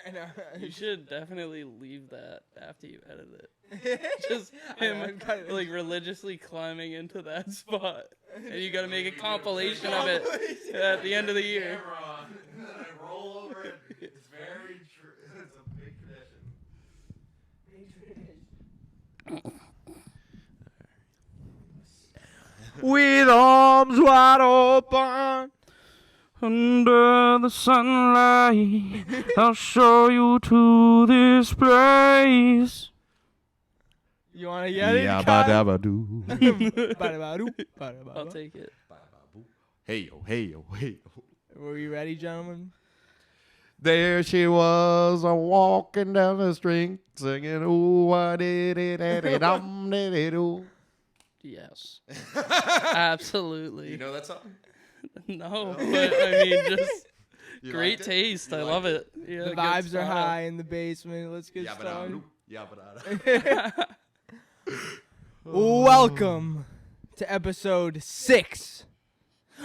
I know. You should definitely leave that after you edit it. Just him like religiously climbing into that spot, and you gotta make a compilation of it at the end of the year. And then I roll over it. It's very true. It's a big tradition. With arms wide open. Under the sunlight, I'll show you to this place. You want to get it? Yabba-dabba-doo. I'll take it. Hey yo, hey yo, hey yo. Were you ready, gentlemen? There she was, walking down the street, singing, ooh, I did it, dum did it, ooh. Yes. Absolutely. You know that song? No, but I mean, just You great liked it? taste. You I liked love it? it. Yeah, The good vibes are style. high in the basement. Let's get started. Yabba-dabba-doo. Yabba-dabba. Welcome to episode 6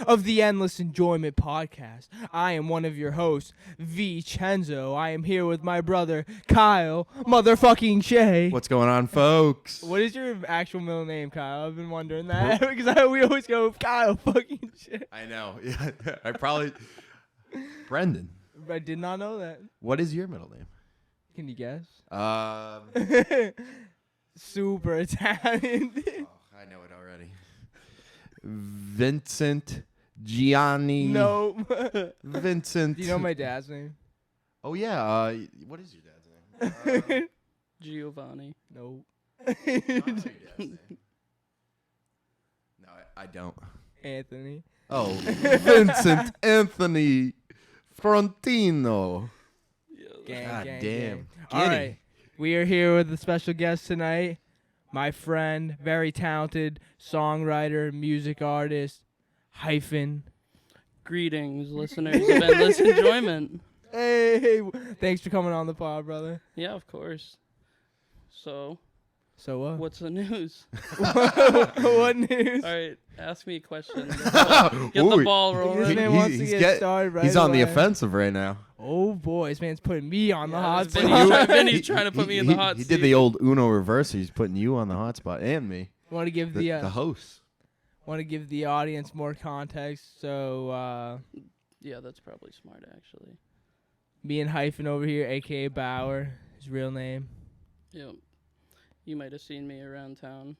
of the Endless Enjoyment Podcast. I am one of your hosts, Vincenzo. I am here with my brother, Kyle, motherfucking Shay. What's going on, folks? What is your actual middle name, Kyle? I've been wondering that because we always go Kyle fucking Shay. I know. Yeah, I probably... Brendan. I did not know that. What is your middle name? Can you guess? Super Italian. I know it already. Vincent Gianni. No. Vincent. Do you know my dad's name? Oh, yeah. What is your dad's name? Giovanni. No. I know your dad's name. No, I don't. Anthony. Oh, Vincent Anthony Frontino. God damn. Gang. Get All it. right. We are here with a special guest tonight. My friend, very talented songwriter, music artist, Hyphen. Greetings, listeners of Endless Enjoyment. Hey, thanks for coming on the pod, brother. Yeah, of course. So, So what? what's the news? What news? All right, ask me a question. Get the ball This rolling. man wants to get started right He's on the away. offensive right now. Oh boy, this man's putting me on the hot it's spot. Vinny's trying to put me in the hot He seat. did the old Uno reverse. He's putting you on the hot spot and me, Want to give the the host. want to give the audience more context. So Yeah, that's probably smart, actually. me and Hyphen over here, aka Bauer, his real name. Yep. You might have seen me around town.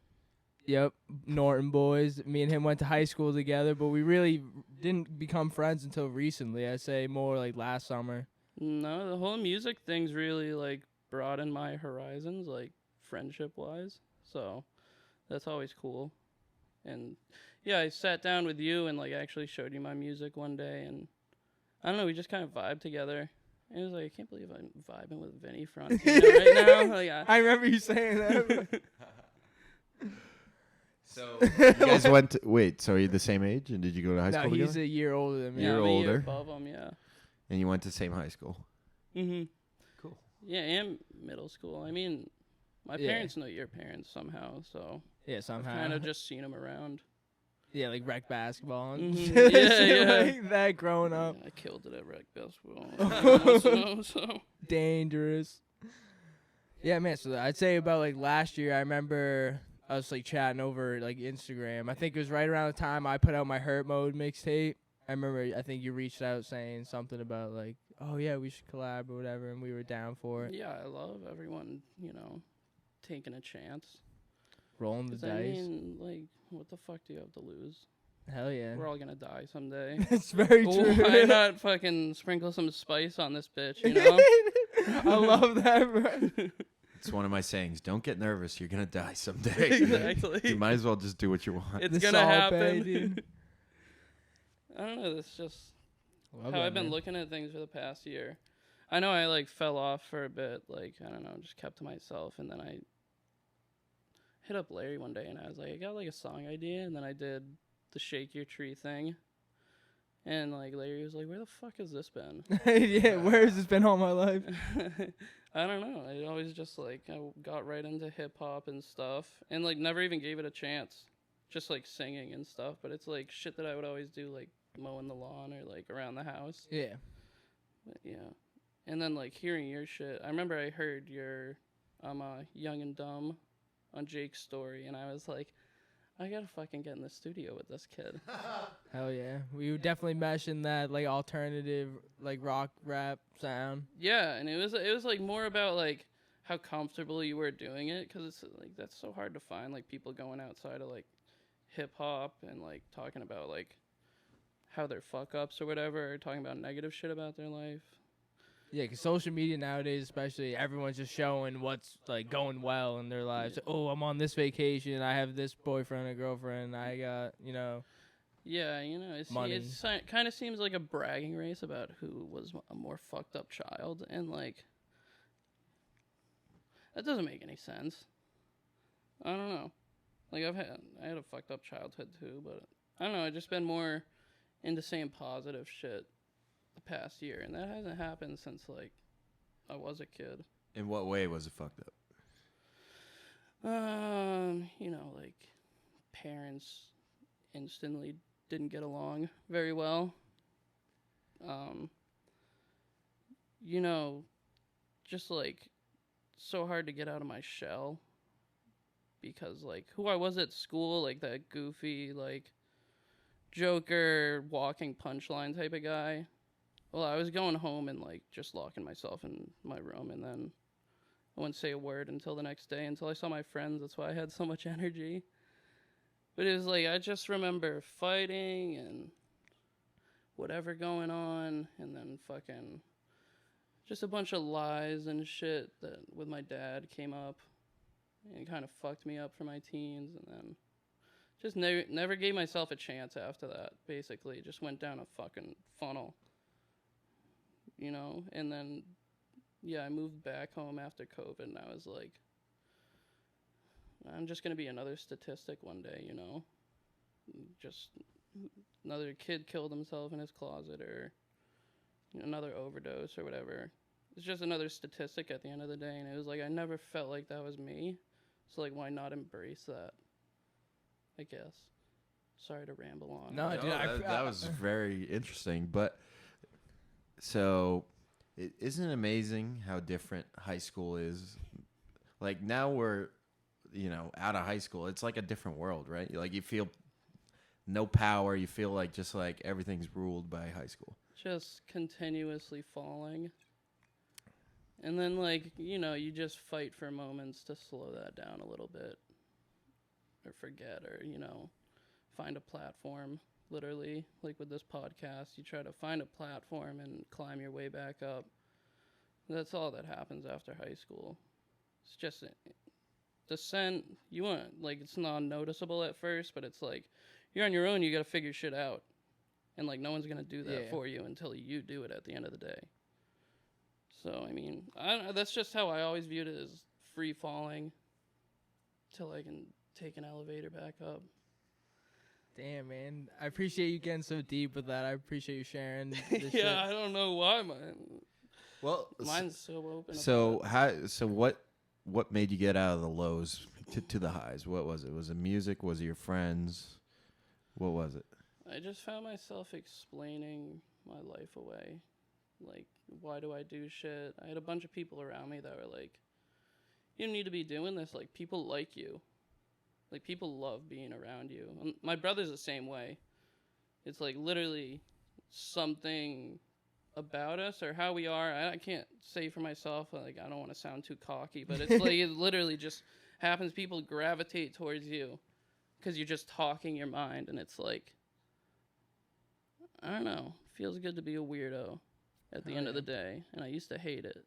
Yep, Norton boys. Me and him went to high school together, but we really didn't become friends until recently. I'd say more like last summer. No, the whole music thing's really, like, broadened my horizons, like, friendship-wise. So, that's always cool. And, yeah, I sat down with you and, like, actually showed you my music one day. And, I don't know, we just kind of vibed together. And it was like, I can't believe I'm vibing with Vinny Frontino right now. Like, I remember you saying that. So you guys went to, wait, so are you the same age? And did you go to high No, school he's together? a year older than me. Year I'm a older. above him, yeah. And you went to the same high school? Mm-hmm. Cool. Yeah, and middle school. I mean, my Yeah. parents know your parents somehow, so Yeah, I've somehow. kind of just seen them around. Yeah, like rec basketball and Mhm. shit Yeah. like that growing up. Yeah, I killed it at rec basketball. So. Dangerous. Yeah, man. So I'd say about like last year, I remember us like chatting over like Instagram. I think it was right around the time I put out my Hurt Mode mixtape. I remember I think you reached out saying something about like, oh yeah, we should collab or whatever, and we were down for it. Yeah, I love everyone, taking a chance. Rolling the 'Cause dice. I mean, like, what the fuck do you have to lose? Hell yeah. We're all gonna die someday. That's very true. Why not fucking sprinkle some spice on this bitch, you know? I love that, bro. It's one of my sayings. Don't get nervous. You're going to die someday. Exactly. You might as well just do what you want. It's The gonna Salt Bay, happen. dude. I don't know. That's just Love how that, I've been man. looking at things for the past year. I know I like fell off for a bit. Like, I don't know, just kept to myself, and then I hit up Larry one day, and I was like, I got like a song idea, and then I did the Shake Your Tree thing, and like Larry was like, where the fuck has this been? Yeah, where has this been all my life? I don't know. I always just like I got right into hip hop and stuff, and like never even gave it a chance. Just like singing and stuff, but it's like shit that I would always do, like mowing the lawn or like around the house. Yeah. But, yeah, And then like hearing your shit, I remember I heard your Young and Dumb on Jake's story, and I was like, I gotta fucking get in the studio with this kid. Hell yeah. We would definitely mesh in that like alternative like rock rap sound. Yeah, and it was like more about like how comfortable you were doing it, because it's like that's so hard to find, like people going outside of like hip hop and like talking about like how they're fuck ups or whatever, or talking about negative shit about their life. Yeah, 'cause social media nowadays, especially, everyone's just showing what's like going well in their lives. Yeah. Oh, I'm on this vacation. I have this boyfriend or girlfriend. I got, you know. Yeah, you know, Money. it kind of seems like a bragging race about who was a more fucked up child, and like that doesn't make any sense. I don't know. Like I had a fucked up childhood too, but I don't know. I've just been more into saying positive shit the past year, and that hasn't happened since like I was a kid. In what way was it fucked up? You know, like parents instantly didn't get along very well. You know, just like so hard to get out of my shell, because like who I was at school, like that goofy like Joker walking punchline type of guy. Well, I was going home and like just locking myself in my room, and then I wouldn't say a word until the next day, until I saw my friends. That's why I had so much energy. But it was like I just remember fighting and whatever going on, and then fucking just a bunch of lies and shit that with my dad came up, and it kind of fucked me up for my teens, and then just never gave myself a chance after that. Basically, just went down a fucking funnel, you know. And then, yeah, I moved back home after COVID, and I was like, I'm just gonna be another statistic one day, you know. Just another kid killed himself in his closet, or another overdose or whatever. It's just another statistic at the end of the day, and it was like I never felt like that was me. So like, why not embrace that? I guess. Sorry to ramble on. No, dude, that was very interesting. But so, isn't it amazing how different high school is? Like now we're, out of high school. It's like a different world, right? Like you feel no power. You feel like just like everything's ruled by high school. Just continuously falling. And then, like, you just fight for moments to slow that down a little bit. Or forget, or, find a platform. Literally, like with this podcast, you try to find a platform and climb your way back up. That's all that happens after high school. It's just descent. You want, like, it's non-noticeable at first, but it's like, you're on your own, you gotta figure shit out. And, like, no one's gonna do that for you until you do it at the end of the day. So, I mean, that's just how I always viewed it, as free falling till I can take an elevator back up. Damn, man. I appreciate you getting so deep with that. I appreciate you sharing this Yeah, shit. I don't know why mine's so open. So what made you get out of the lows to the highs? What was it? Was it music? Was it your friends? What was it? I just found myself explaining my life away. Like, why do I do shit? I had a bunch of people around me that were like, you don't need to be doing this. Like, people like you. Like, people love being around you. And my brother's the same way. It's like literally something about us or how we are. I can't say for myself. Like, I don't want to sound too cocky, but it's like it literally just happens. People gravitate towards you because you're just talking your mind, and it's like, I don't know. Feels good to be a weirdo at the end of the day, and I used to hate it.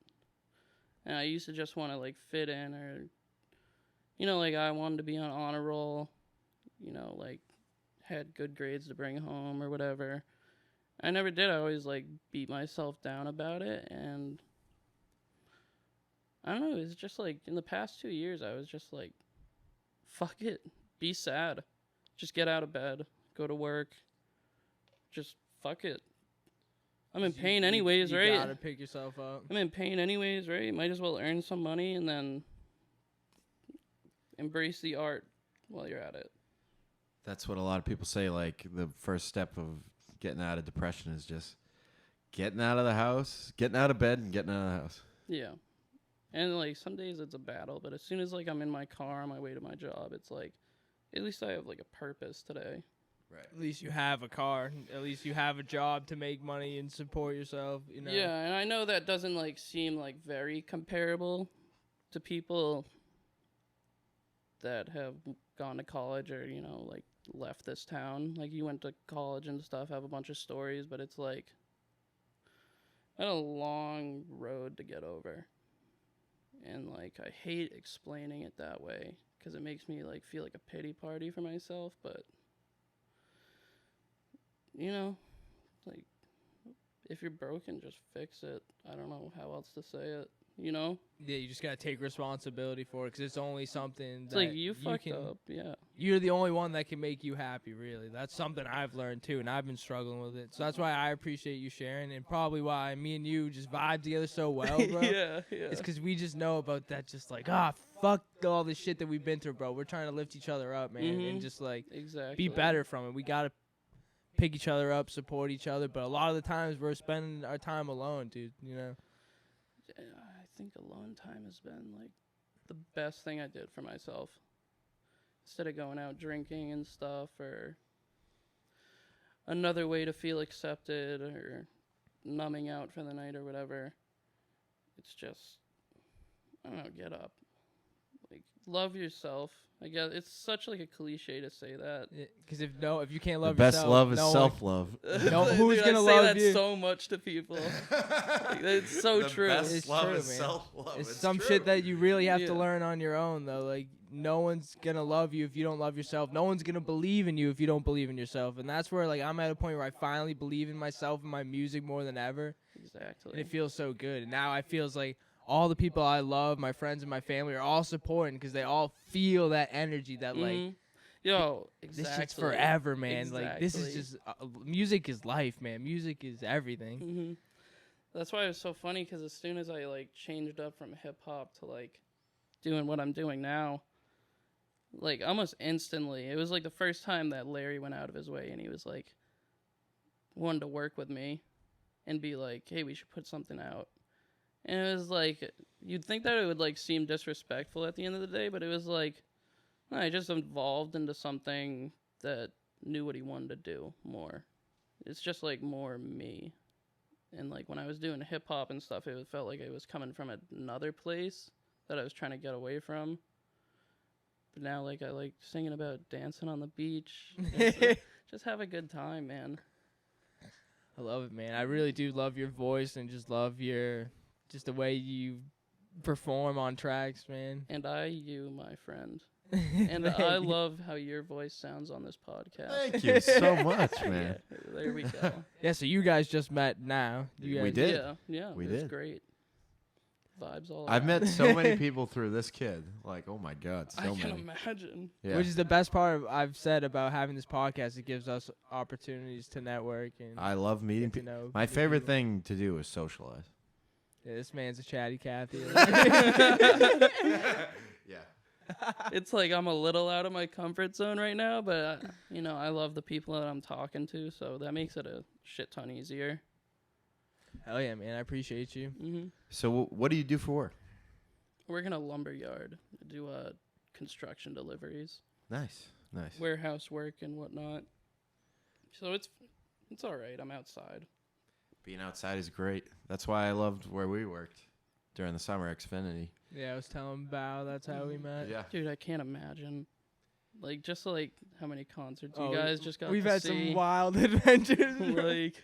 And I used to just want to, like, fit in, or, like, I wanted to be on honor roll, like, had good grades to bring home or whatever. I never did. I always, like, beat myself down about it, and I don't know, it's just, like, in the past 2 years, I was just, like, fuck it. Be sad. Just get out of bed. Go to work. Just fuck it. I'm in pain anyways, right? You gotta pick yourself up. I'm in pain anyways, right? Might as well earn some money and then embrace the art while you're at it. That's what a lot of people say. Like the first step of getting out of depression is just getting out of the house, getting out of bed, and getting out of the house. Yeah. And, like, some days it's a battle, but as soon as, like, I'm in my car on my way to my job, it's like, at least I have, like, a purpose today. Right. At least you have a car. At least you have a job to make money and support yourself. You know. Yeah, and I know that doesn't, like, seem, like, very comparable to people that have gone to college or, you know, like, left this town. Like, you went to college and stuff, have a bunch of stories, but it's, like, I had a long road to get over. And, like, I hate explaining it that way because it makes me, like, feel like a pity party for myself, but... You know, like, if you're broken, just fix it. I don't know how else to say it, you know? Yeah, you just gotta take responsibility for it because it's only something It's that like, you fucked can, up, yeah. You're the only one that can make you happy, really. That's something I've learned, too, and I've been struggling with it. So that's why I appreciate you sharing, and probably why me and you just vibe together so well, bro. Yeah. It's because we just know about that, just like, fuck all the shit that we've been through, bro. We're trying to lift each other up, man, and just, like, Exactly. be better from it. We gotta pick each other up, support each other, but a lot of the times we're spending our time alone, dude, you know? Yeah, I think alone time has been, like, the best thing I did for myself. Instead of going out drinking and stuff, or another way to feel accepted, or numbing out for the night or whatever. It's just, I don't know, get up. Like, love yourself. I guess it's such like a cliche to say that. Because if you can't love The best yourself, love is no one- self-love. No, who's Dude, gonna I love say that you? so much to people. Like, it's so true. It's love true, is man. self-love. It's some shit that you really have to Yeah. learn on your own, though. Like, no one's gonna love you if you don't love yourself. No one's gonna believe in you if you don't believe in yourself. And that's where, like, I'm at a point where I finally believe in myself and my music more than ever. Exactly. And it feels so good. And now I feels like all the people I love, my friends and my family, are all supporting because they all feel that energy that, like, yo, exactly. this shit's forever, man. Like, this is Exactly. just music is life, man. Music is everything. That's why it was so funny, because as soon as I, like, changed up from hip-hop to, like, doing what I'm doing now, like, almost instantly, it was, like, the first time that Larry went out of his way, and he was, like, wanted to work with me and be like, hey, we should put something out. And it was, like, you'd think that it would, like, seem disrespectful at the end of the day, but it was, like, I just evolved into something that knew what he wanted to do more. It's just, like, more me. And, like, when I was doing hip-hop and stuff, it felt like it was coming from another place that I was trying to get away from. But now, like, I like singing about dancing on the beach. Just have a good time, man. I love it, man. I really do love your voice and just love just the way you perform on tracks, man. And you, my friend. And I love how your voice sounds on this podcast. Thank you so much, man. Yeah, there we go. Yeah, so you guys just met now. You We guys- did. Yeah, We it was did. great. Vibes all I've around. met so many people through this kid. Like, oh my God, so I can many. imagine. Yeah. Which is the best part I've said about having this podcast. It gives us opportunities to network and I love meeting get to people. know My good favorite people. thing to do is socialize. Yeah, this man's a chatty Cathy. Yeah. It's like I'm a little out of my comfort zone right now, but, you know, I love the people that I'm talking to, so that makes it a shit ton easier. Hell yeah, man. I appreciate you. So what do you do for work? I work in a lumber yard. I do construction deliveries, Nice. warehouse work and whatnot. So it's all right. I'm outside. Being outside is great. That's why I loved where we worked during the summer, Xfinity. Yeah, I was telling Bao that's how we met. Yeah. Dude, I can't imagine. Like, just like how many concerts you Oh, guys just got We've to had see. some wild adventures. Like,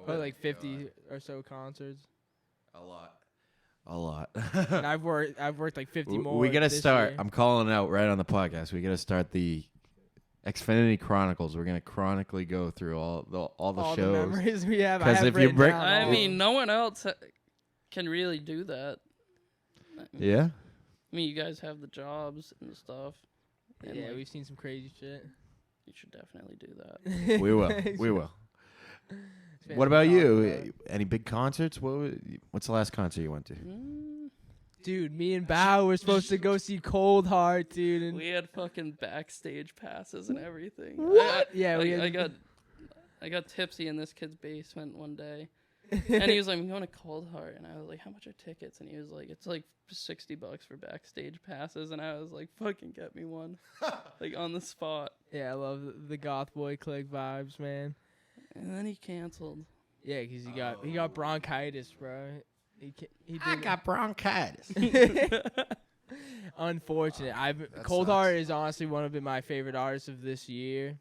Probably like 50 or so concerts. A lot. And I've worked like 50 more. We got to this start. year. I'm calling out right on the podcast. We got to start the Xfinity Chronicles. We're going to chronically go through all the all shows. the memories we have. 'Cause I have if you written bring- down I all mean, of no one else can really do that. Yeah? I mean, you guys have the jobs and stuff. them. And Yeah, like, we've seen some crazy shit. you should definitely do that. We will. We will. What about you? Any big concerts? What's the last concert you went to? Dude, me and Bao were supposed to go see Cold Heart, dude. And We had fucking backstage passes and everything. What? Yeah, we I had- got I got tipsy in this kid's basement one day, and he was like, "I'm going to Cold Heart," and I was like, "How much are tickets?" And he was like, "It's like $60 for backstage passes," and I was like, "Fucking get me one," like on the spot. Yeah, I love the goth boy click vibes, man. And then he canceled. Yeah, 'cause he got bronchitis, bro. I got bronchitis. Unfortunate. Cold sucks. Heart is honestly one of my favorite artists of this year.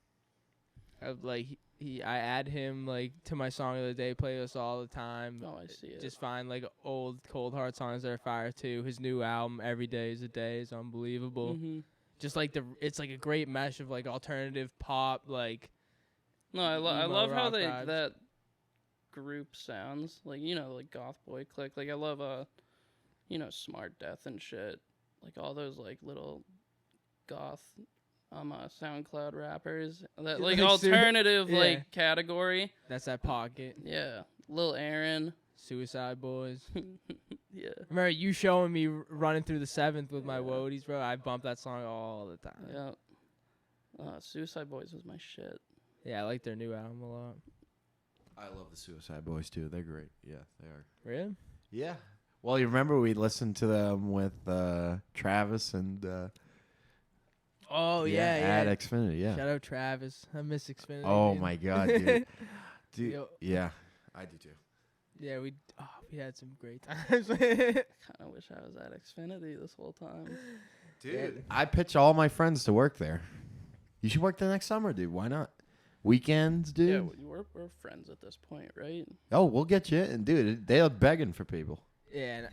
I add him like to my song of the day playlist all the time. Oh, I see it. Just find like old Cold Heart songs that are fire too. His new album, Every Day Is a Day, is unbelievable. Mhm. Just like it's like a great mesh of like alternative pop, like. No, I emo love how rock vibes. that group sounds like, you know, like goth boy click. Like I love you know, Smart Death and shit. Like all those like little goth SoundCloud rappers that like Like alternative yeah. like category. That's that pocket. Yeah, Lil Aaron. Suicide Boys. Yeah. Remember you showing me running through the 7th with my woadies, bro? I bump that song all the time. Yeah. Suicide Boys was my shit. Yeah, I like their new album a lot. I love the Suicide Boys too. They're great. Yeah, they are. Really? Yeah. Well, you remember we listened to them with Travis and Oh at yeah. Xfinity. Yeah. Shout out Travis. I miss Xfinity. Oh man. my God, dude. Dude. Yo. Yeah, I do too. Yeah, we had some great times. Kind of wish I was at Xfinity this whole time. Dude, I pitch all my friends to work there. You should work there next summer, dude. Why not? Weekends, dude. Yeah, we're friends at this point, right? Oh, we'll get you in, dude. They're begging for people. Yeah.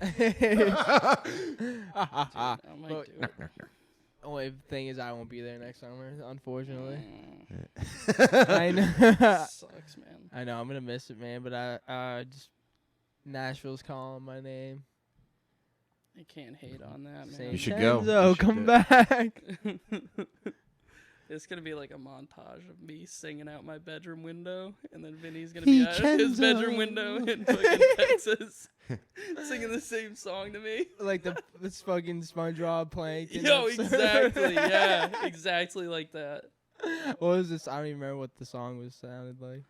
I might But- do it. Only thing is I won't be there next summer, unfortunately. Mm, I know. sucks, man. I know I'm gonna miss it, man. But I just Nashville's calling my name. I can't hate on that, man. Saying, You should go. Kenzo, You should come do back. It's gonna be like a montage of me singing out my bedroom window, and then Vinny's gonna be out his bedroom window in fucking Texas, singing the same song to me. Like this fucking SpongeBob plank. Yo, exactly, yeah, exactly like that. What was this? I don't even remember what the song was sounded like.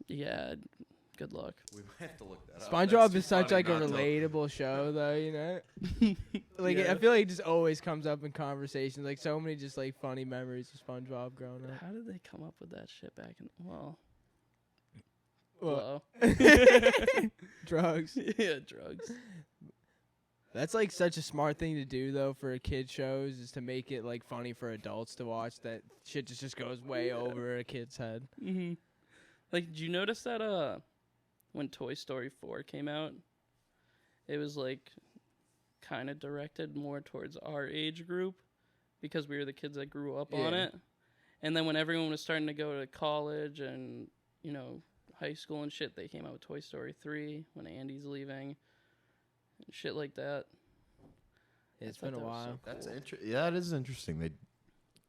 Yeah, good luck. We might have to look that SpongeBob is such like a relatable show, though. You know, like Yeah. I feel like it just always comes up in conversations. Like so many just like funny memories of SpongeBob growing up. How did they come up with that shit back in? Well, Well, blow. drugs. Yeah, drugs. That's like such a smart thing to do though for kid shows is to make it like funny for adults to watch. That shit just goes way over a kid's head. Mm-hmm. Like, did you notice that when Toy Story 4 came out, it was like kind of directed more towards our age group because we were the kids that grew up on Yeah. it. And then when everyone was starting to go to college and, you know, high school and shit, they came out with Toy Story 3 when Andy's leaving and shit like that. It's I thought been a that was while. so That's cool. yeah, that is interesting. They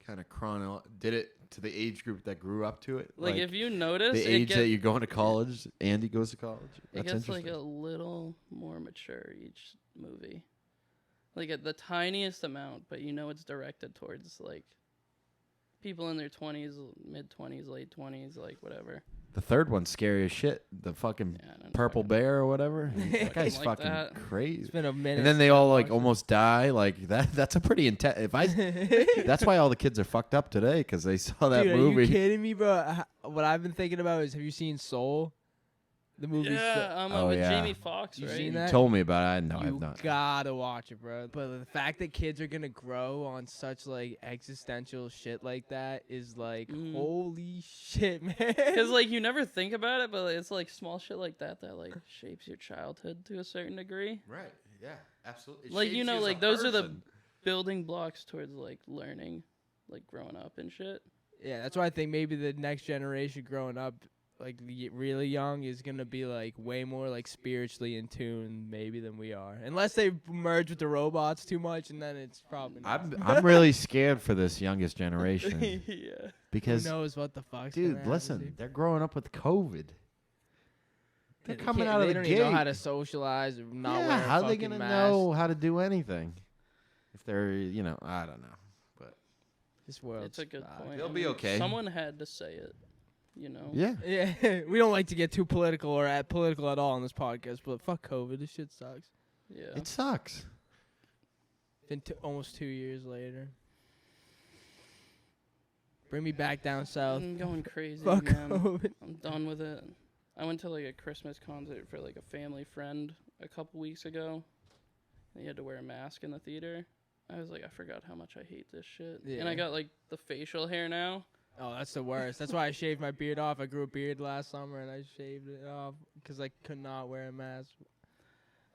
kind of did it to the age group that grew up to it. Like, if you notice, the it age that gets, you're going to college, Andy goes to college. it That's gets like interesting. a little more mature each movie. Like at the tiniest amount, but you know it's directed towards like people in their 20s, mid 20s, late 20s, like whatever. The third one's scary as shit. The fucking Yeah, and purple fucking- bear or whatever. That guy's like fucking that. It's crazy. been a minute. And then they since I all like watched it. almost die. Like that's a pretty intense. That's why all the kids are fucked up today because they saw that Dude, movie. Are you kidding me, bro? What I've been thinking about is, have you seen Soul? The movie. Yeah, Oh, with yeah. Jamie Foxx, You right? seen You that? told me about it. No, You I've not. gotta watch it, bro. But the fact that kids are gonna grow on such like existential shit like that is like, Mm. holy shit, man. Because like you never think about it, but it's like small shit like that that like shapes your childhood to a certain degree. Right. Yeah. Absolutely. Like you know, like those are the building blocks towards like learning, like growing up and shit. Yeah, that's why I think maybe the next generation growing up, like really young, is gonna be like way more like spiritually in tune maybe than we are, unless they merge with the robots too much, and then it's probably. Not. I'm really scared for this youngest generation Yeah. because, Who knows what the fuck's dude, gonna happen, listen, dude. they're growing up with COVID. They're They coming can't- out of they the don't gate. even know how to socialize or not yeah, wear a how are they fucking gonna mask. know how to do anything if they're, I don't know. But This world. It's a good point. They'll I be mean, okay. Someone had to say it. you know. Yeah. Yeah, we don't like to get too political or political at all on this podcast, but fuck COVID. This shit sucks. Yeah. It sucks. Been almost 2 years later. Bring me back down south. I'm going crazy, Fuck man. COVID. I'm done with it. I went to like a Christmas concert for like a family friend a couple weeks ago. And he had to wear a mask in the theater. I was like, I forgot how much I hate this shit. Yeah. And I got like the facial hair now. Oh, that's the worst. That's why I shaved my beard off. I grew a beard last summer and I shaved it off because I could not wear a mask.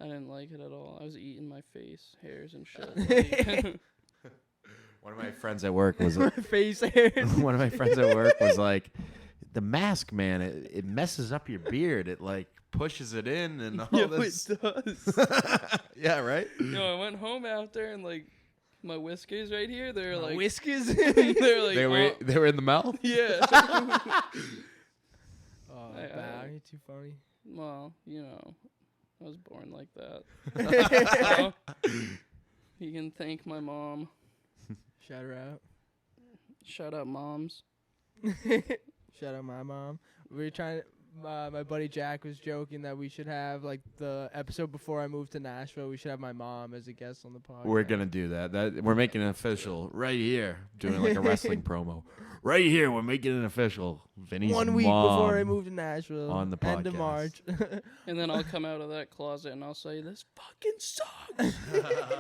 I didn't like it at all. I was eating my face hairs and shit. One of my friends at work was My face hair. one of my friends at work was like, the mask, man, it messes up your beard. It like pushes it in and all this. It does. Yeah, right? I went home after and like my whiskers right here, they're like whiskers. they're like They were in the mouth? yeah. Oh, I- wow, you're too funny. Well, I was born like that. So, you can thank my mom. Shout her out. Shout out moms. Shout out my mom. We were trying to. My buddy Jack was joking that we should have like the episode before I moved to Nashville. We should have my mom as a guest on the podcast. We're gonna do that. We're making it official right here. Doing like a wrestling promo. Right here, we're making it official. Vinny's 1 week mom before I moved to Nashville on the End of podcast. March. And then I'll come out of that closet and I'll say, this fucking sucks.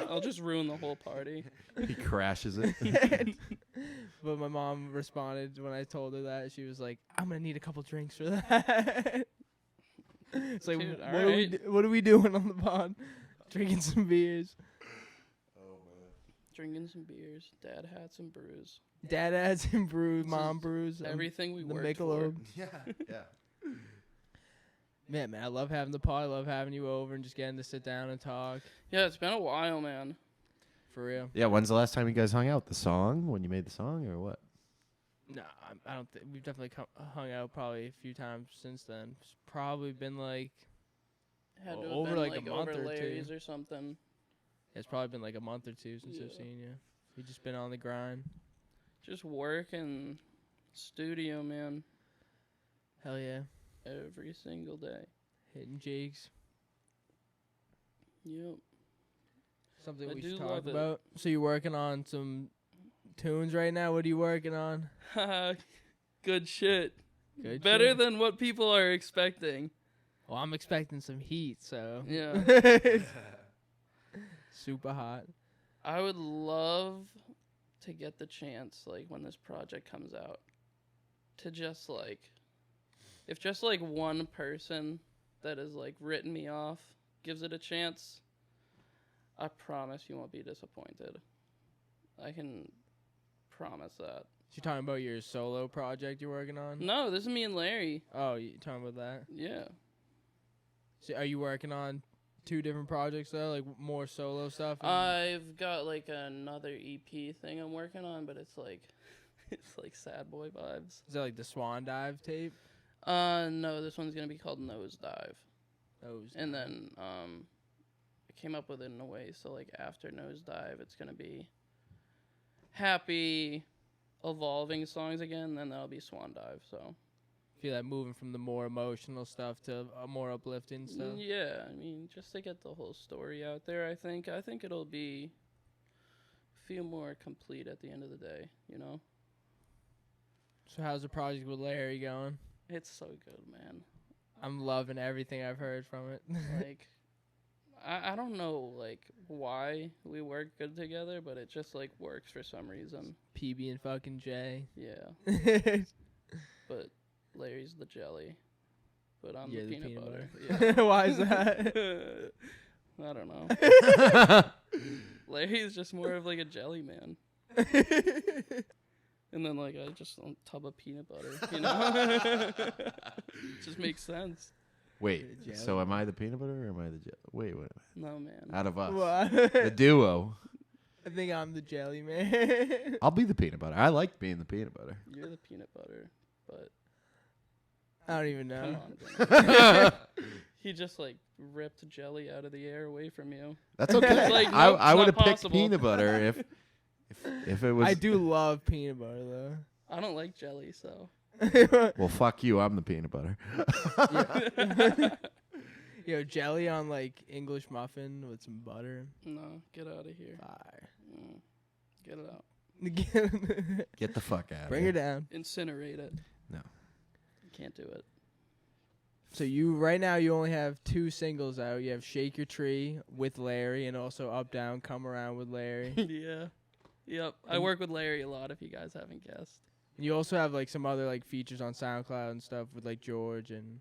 I'll just ruin the whole party. He crashes it. But my mom responded when I told her that. She was like, "I'm gonna need a couple drinks for that." It's like, Dude, what are we doing on the pod? Drinking some beers. Drinking some beers. Dad had some brews. Dad had some brews, This mom is brews. Everything we the worked for. Michelob. Yeah, yeah. Man, I love having the pod. I love having you over and just getting to sit down and talk. Yeah, it's been a while, man. For real. Yeah, when's the last time you guys hung out? The song? When you made the song or what? No, I don't think we've definitely hung out probably a few times since then. It's probably been like Had to have over been like a month over or Larry's two. or something. It's probably been like a month or two since I've Yeah. seen you. We've just been on the grind. Just work and studio, man. Hell yeah, Every single day. hitting jigs. Yep. Something I we do should love talk it. about. So you're working on some tunes right now. What are you working on? Good shit. Good Better shit. than what people are expecting. Well, I'm expecting some heat, so Yeah. super hot. I would love to get the chance, like, when this project comes out, to just, like, if just, like, one person that has, like, written me off gives it a chance, I promise you won't be disappointed. I can promise that. You're talking about your solo project you're working on? No, this is me and Larry. Oh, you talking about that? Yeah. So are you working on two different projects though, like more solo stuff? I've got, like, another EP thing I'm working on, but it's like sad boy vibes. Is that like the Swan Dive tape? No, this one's gonna be called Nosedive. Those. And then I came up with it in a way so like after Nosedive it's gonna be happy evolving songs again, then that'll be Swan Dive. So feel like moving from the more emotional stuff to more uplifting stuff. yeah, I mean just to get the whole story out there, I think it'll be feel more complete at the end of the day, you know? So how's the project with Larry going? It's so good, man. I'm loving everything I've heard from it. Like I don't know like why we work good together, but it just like works for some reason. PB and fucking J. Yeah. But Larry's the jelly. But I'm You're the peanut butter. Yeah. Why is that? I don't know. Larry's just more of like a jelly man. And then like I just a tub of peanut butter, you know? Just makes sense. Wait, Jelly. so am I the peanut butter or am I the jelly? Wait. No man. Out of us. What? The duo. I think I'm the jelly man. I'll be the peanut butter. I like being the peanut butter. You're the peanut butter, but I don't even come know. on. Vinny. He just like ripped jelly out of the air away from you. That's okay. Like, nope, I it's would have not picked possible. peanut butter if it was. I do love peanut butter though. I don't like jelly, so Well, fuck you. I'm the peanut butter. Yo, jelly on like English muffin with some butter. No, get out of here. Fire. Get it out. Get the fuck out. Bring her down. Incinerate it. No. You can't do it. So you right now you only have 2 singles out. You have Shake Your Tree with Larry and also Up Down Come Around with Larry. Yeah. Yep. I work with Larry a lot if you guys haven't guessed. And you also have like some other like features on SoundCloud and stuff with like George and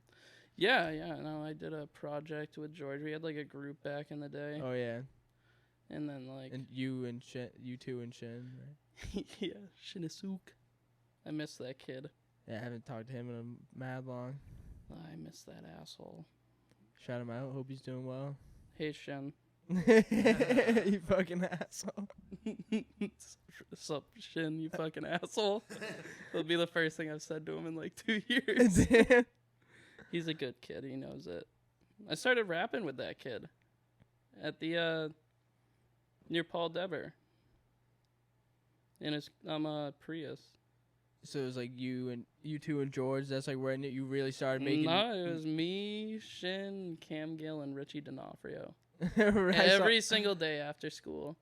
Yeah. No, I did a project with George. We had like a group back in the day. oh yeah. And then like And you two and Shin, right? yeah, Shinasuk. I miss that kid. Yeah, I haven't talked to him in a mad long. I miss that asshole. Shout him out. Hope he's doing well. Hey Shin. You fucking asshole. Sup, Shin, you fucking asshole. It'll be the first thing I've said to him in like 2 years. Damn. He's a good kid. He knows it. I started rapping with that kid at the near Paul Dever in his Prius. So it was like you two and George. That's like when you really started making. No, it was me, Shin, Cam Gill, and Richie D'Onofrio. Right, Every single day after school,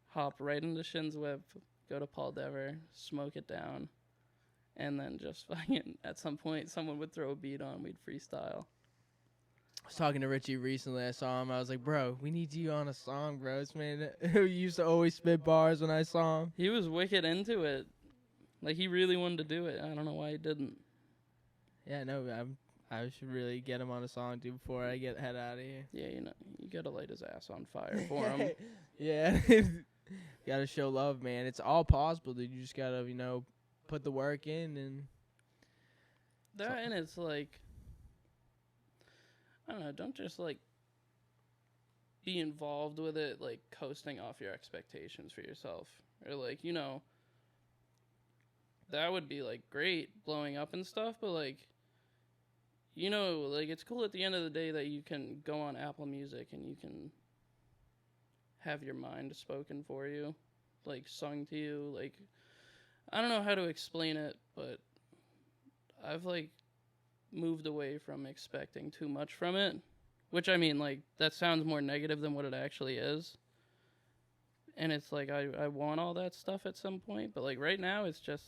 hop right into Shin's whip, go to Paul Dever, smoke it down, and then just fucking at some point someone would throw a beat on, we'd freestyle. I was talking to Richie recently. I saw him. I was like, bro, we need you on a song, bro. This man who used to always spit bars when I saw him. He was wicked into it. Like, he really wanted to do it. I don't know why he didn't. Yeah, no, I should really get him on a song, too, before I head out of here. Yeah, you gotta light his ass on fire for him. Yeah. Gotta show love, man. It's all possible, dude. You just gotta, put the work in and... That, and it's like... I don't know, don't just, like, be involved with it, like, coasting off your expectations for yourself. Or, like, that would be, like, great, blowing up and stuff, but, like, like, it's cool at the end of the day that you can go on Apple Music and you can have your mind spoken for you, like, sung to you, like, I don't know how to explain it, but I've, like, moved away from expecting too much from it, which, I mean, like, that sounds more negative than what it actually is. And it's like, I want all that stuff at some point, but, like, right now it's just,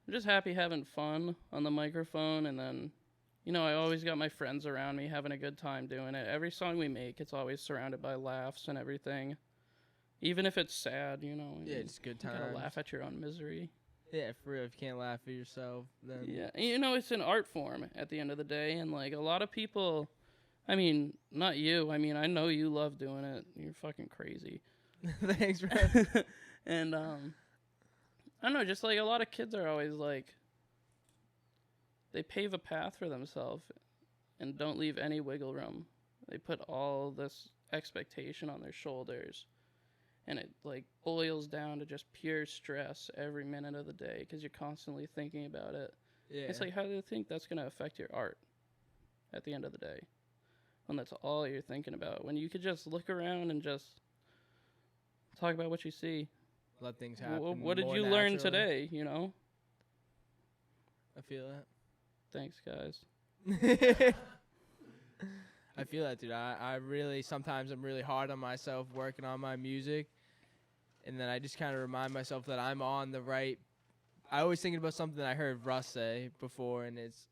I'm just happy having fun on the microphone, and then, I always got my friends around me having a good time doing it. Every song we make, it's always surrounded by laughs and everything. Even if it's sad, Yeah, it's good times. You gotta laugh at your own misery. Yeah, for real. If you can't laugh at yourself, then... Yeah, and, it's an art form at the end of the day, and, like, a lot of people, I mean, not you, I mean, I know you love doing it. You're fucking crazy. Thanks, bro. And, I don't know, just, like, a lot of kids are always, like, they pave a path for themselves and don't leave any wiggle room. They put all this expectation on their shoulders, and it, like, boils down to just pure stress every minute of the day because you're constantly thinking about it. Yeah. It's like, how do you think that's going to affect your art at the end of the day when that's all you're thinking about? When you could just look around and just talk about what you see. Let things happen. What did more you learn naturally. today, I feel that. Thanks, guys. I feel that, dude. I really, sometimes I'm really hard on myself working on my music. And then I just kind of remind myself that I'm on the right. I always thinking about something I heard Russ say before, and it's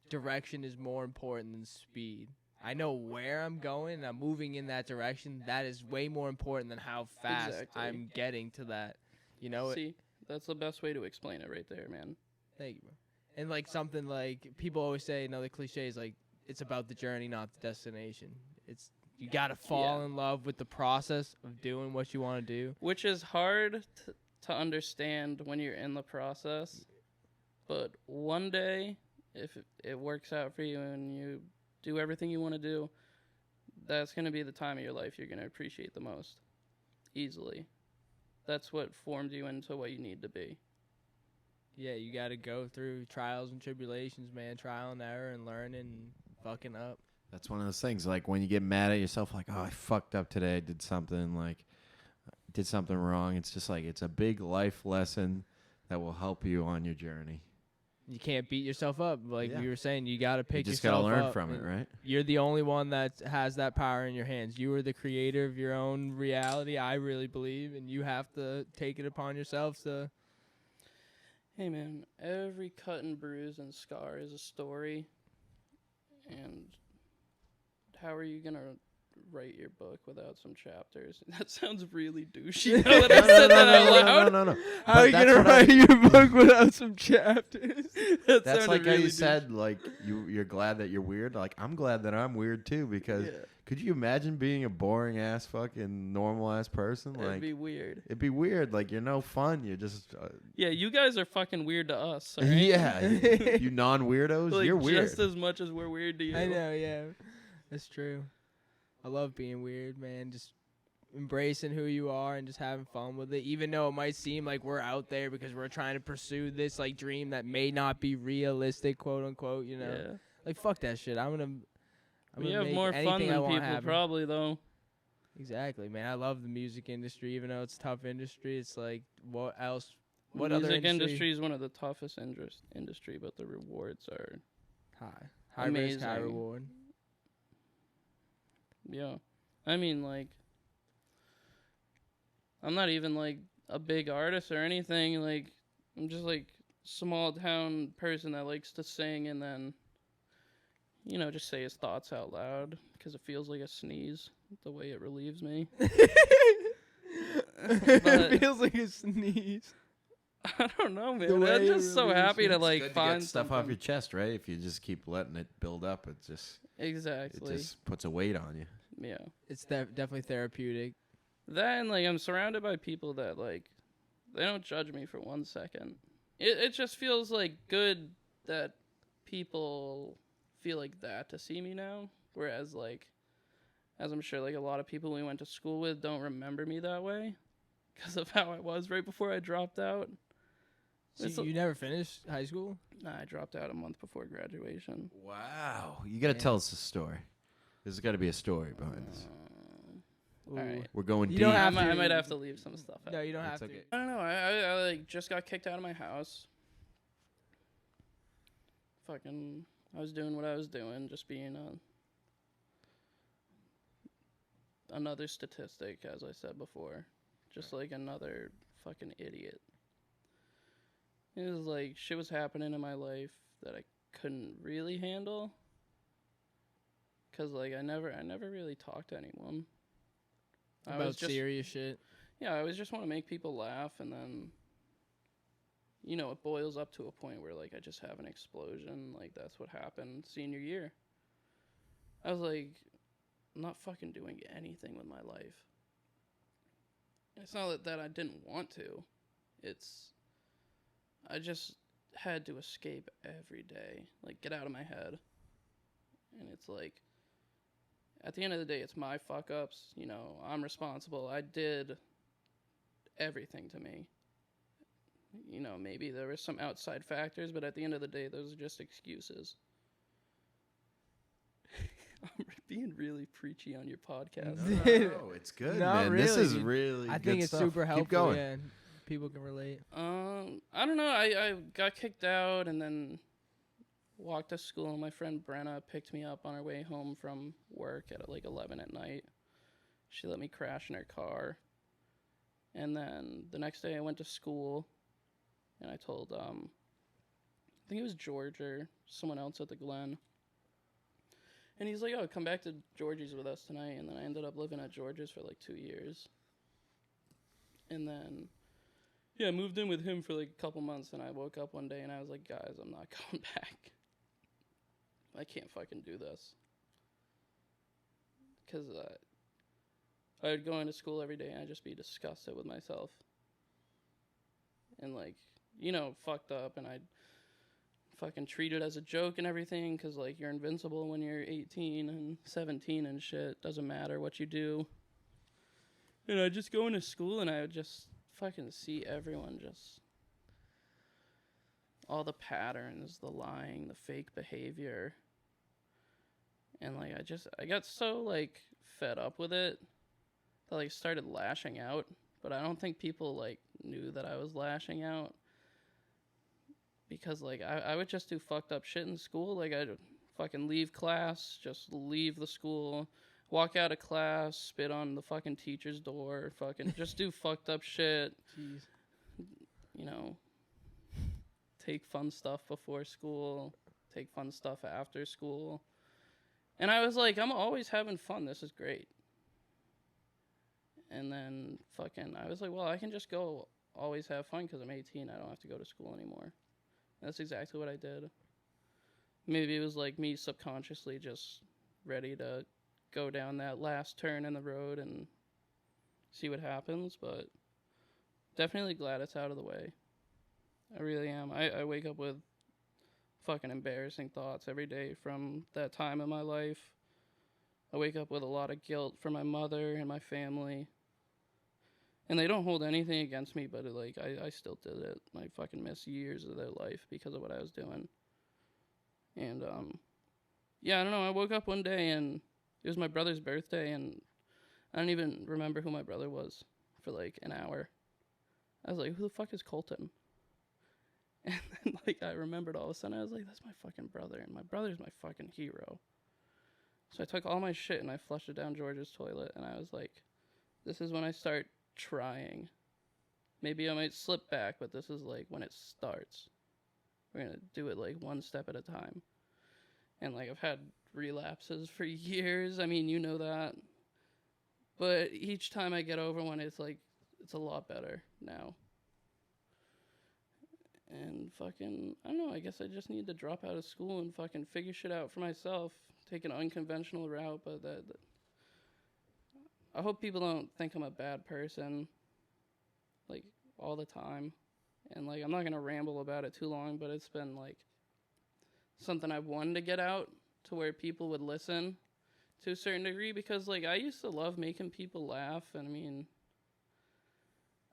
direction is more important than speed. I know where I'm going, and I'm moving in that direction. That is way more important than how fast Exactly. I'm getting to that. See, that's the best way to explain it right there, man. Thank you, bro. And like something like people always say, another cliche is like, it's about the journey, not the destination. It's you gotta fall in love with the process of doing what you want to do. Which is hard to understand when you're in the process. But one day, if it works out for you and you do everything you want to do, that's going to be the time of your life you're going to appreciate the most. Easily. That's what formed you into what you need to be. Yeah, you got to go through trials and tribulations, man. Trial and error and learning and fucking up. That's one of those things, like when you get mad at yourself, like, oh, I fucked up today. I did something wrong. It's just like, it's a big life lesson that will help you on your journey. You can't beat yourself up. Like Yeah. we were saying, you got to pick You just yourself gotta learn up, from it, and right? You're the only one that has that power in your hands. You are the creator of your own reality, I really believe, and you have to take it upon yourself to... Hey man, every cut and bruise and scar is a story. And how are you gonna write your book without some chapters? That sounds really douchey. Now that I said that out loud. No. How are you going to write your book without some chapters? That That's sounded like how really you said, like, you're glad that you're weird. Like, I'm glad that I'm weird, too, because could you imagine being a boring-ass, fucking normal-ass person? It'd Like, be weird. it'd be weird. Like, you're no fun. You're just... Yeah, you guys are fucking weird to us, all right? yeah. You non-weirdos, Like, you're weird. just as much as we're weird to you. I know, yeah. That's true. I love being weird, man. Just embracing who you are and just having fun with it, even though it might seem like we're out there because we're trying to pursue this like dream that may not be realistic, quote unquote, you know. Yeah. Like fuck that shit. I'm We gonna have make more fun anything I than want people, happen. probably, though. Exactly, man. I love the music industry, even though it's a tough industry. It's like, what else? The What other music industry? industry is one of the toughest industry, but the rewards are High risk, high amazing. reward. Yeah. I mean, like, I'm not even, like, a big artist or anything. Like, I'm just, like, small town person that likes to sing and then, you know, just say his thoughts out loud because it feels like a sneeze, the way it relieves me. It feels like a sneeze. I don't know, The man. way I'm it just so relieves happy you. to, It's like, good to find get stuff off something. your chest, right? If you just keep letting it build up, it just Exactly. puts a weight on you. Yeah. It's definitely therapeutic. That and, like, I'm surrounded by people that, like, they don't judge me for 1 second. It just feels, like, good that people feel like that to see me now. Whereas, like, as I'm sure, like, a lot of people we went to school with don't remember me that way because of how I was right before I dropped out. So you never finished high school? Nah, I dropped out a month before graduation. Wow. You got to tell us a story. There's got to be a story behind this. Ooh. All right. We're going You deep. don't I have might, to- I might have to leave some stuff out. No, you don't That's have okay. to. I don't know. I like just got kicked out of my house. Fucking, I was doing what I was doing, just being another statistic, as I said before, just like another fucking idiot. It was like shit was happening in my life that I couldn't really handle, cause like I never really talked to anyone. I About was just serious shit. Yeah, I always just want to make people laugh, and then, you know, it boils up to a point where, like, I just have an explosion. Like, that's what happened senior year. I was like, I'm not fucking doing anything with my life. It's not that I didn't want to. I just had to escape every day. Like, get out of my head. And it's like, at the end of the day, it's my fuck-ups. You know, I'm responsible. I did everything to me. You know, maybe there were some outside factors, but at the end of the day, those are just excuses. I'm being really preachy on your podcast. No, it's good, No, man. This really, is dude. really I good think it's stuff. super helpful. Keep going. Yeah, people can relate. I don't know. I got kicked out and then walked to school, and my friend Brenna picked me up on her way home from work at like 11 at night. She let me crash in her car. And then the next day I went to school, and I told, I think it was George or someone else at the Glen. And he's like, oh, come back to Georgie's with us tonight. And then I ended up living at George's for like 2 years. And then, yeah, I moved in with him for like a couple months, and I woke up one day and I was like, guys, I'm not going back. I can't fucking do this. Because I would go into school every day and I'd just be disgusted with myself. And, like, you know, fucked up, and I'd fucking treat it as a joke and everything, because, like, you're invincible when you're 18 and 17 and shit. Doesn't matter what you do. And I'd just go into school and I would just fucking see everyone just... all the patterns, the lying, the fake behavior. And, like, I got so, like, fed up with it that, like, started lashing out. But I don't think people, like, knew that I was lashing out. because like I would just do fucked up shit in school. Like I'd fucking leave class, just leave the school, walk out of class, spit on the fucking teacher's door, fucking just do fucked up shit. Jeez. You know, take fun stuff before school, take fun stuff after school. And I was like, I'm always having fun. This is great. And then fucking, I was like, well, I can just go always have fun because I'm 18. I don't have to go to school anymore. And that's exactly what I did. Maybe it was like me subconsciously just ready to go down that last turn in the road and see what happens, but definitely glad it's out of the way. I really am. I wake up with fucking embarrassing thoughts every day from that time in my life. I wake up with a lot of guilt for my mother and my family. And they don't hold anything against me, but like I still did it. I fucking miss years of their life because of what I was doing. And yeah, I don't know. I woke up one day and it was my brother's birthday, and I don't even remember who my brother was for like an hour. I was like, who the fuck is Colton? And then like I remembered all of a sudden. I was like, that's my fucking brother, and my brother's my fucking hero. So I took all my shit and I flushed it down George's toilet, and I was like, this is when I start trying. Maybe I might slip back, but this is like when it starts. We're gonna do it like one step at a time. And like I've had relapses for years. I mean, you know that. But each time I get over one, it's like it's a lot better now. And fucking, I don't know, I guess I just need to drop out of school and fucking figure shit out for myself. Take an unconventional route, but that I hope people don't think I'm a bad person, like, all the time. And, like, I'm not going to ramble about it too long, but it's been, like, something I've wanted to get out to where people would listen to a certain degree, because, like, I used to love making people laugh, and, I mean,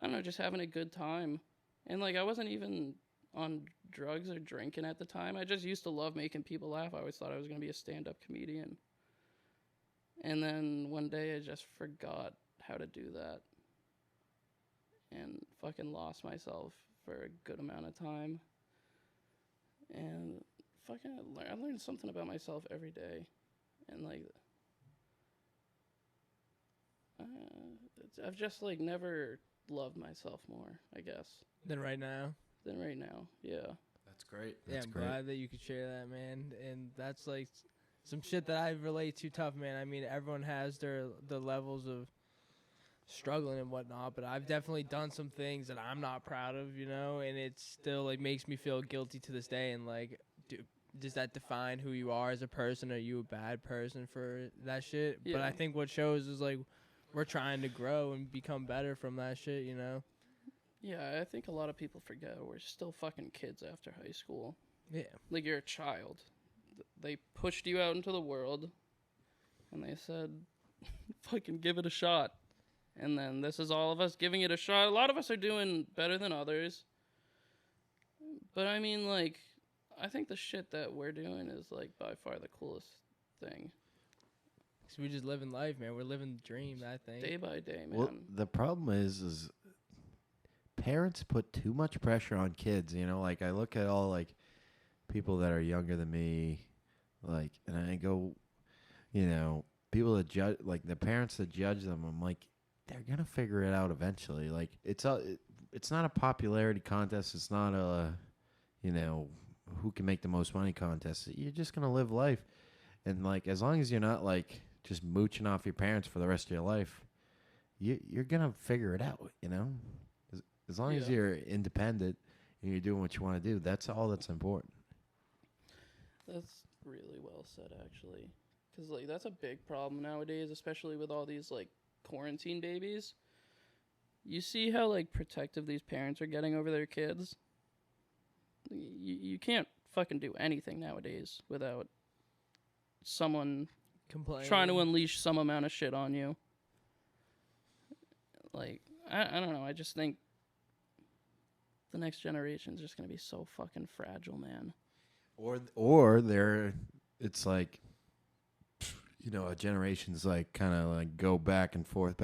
I don't know, just having a good time. And, like, I wasn't even on drugs or drinking at the time. I just used to love making people laugh. I always thought I was going to be a stand-up comedian. And then one day I just forgot how to do that. And fucking lost myself for a good amount of time. And fucking I learned something about myself every day. And like, I've just like never loved myself more, I guess. Than right now. Yeah. That's great. Yeah, I'm glad that you could share that, man. And that's like some shit that I relate to tough, man. I mean, everyone has the levels of struggling and whatnot, but I've definitely done some things that I'm not proud of, you know, and it still like makes me feel guilty to this day. And like, does that define who you are as a person? Are you a bad person for that shit? Yeah. But I think what shows is like we're trying to grow and become better from that shit, you know? Yeah, I think a lot of people forget we're still fucking kids after high school. Yeah. Like, you're a child. They pushed you out into the world, and they said, fucking give it a shot. And then this is all of us giving it a shot. A lot of us are doing better than others. But, I mean, like, I think the shit that we're doing is, like, by far the coolest thing. So we're just living life, man. We're living the dream, I think. Day by day, man. Well, the problem is parents put too much pressure on kids, you know? Like, I look at all, like, people that are younger than me, like, and I go, you know, people that judge, like, the parents that judge them, I'm like, they're going to figure it out eventually. Like, it's not a popularity contest. It's not a, you know, who can make the most money contest. You're just going to live life. And, like, as long as you're not, like, just mooching off your parents for the rest of your life, you're going to figure it out, you know? As long as you're independent and you're doing what you want to do, that's all that's important. That's really well said, actually. Because, like, that's a big problem nowadays, especially with all these, like, quarantine babies. You see how, like, protective these parents are getting over their kids? You can't fucking do anything nowadays without someone trying to unleash some amount of shit on you. Like, I don't know. I just think the next generation is just going to be so fucking fragile, man. Or it's like, you know, a generation's like kind of like go back and forth.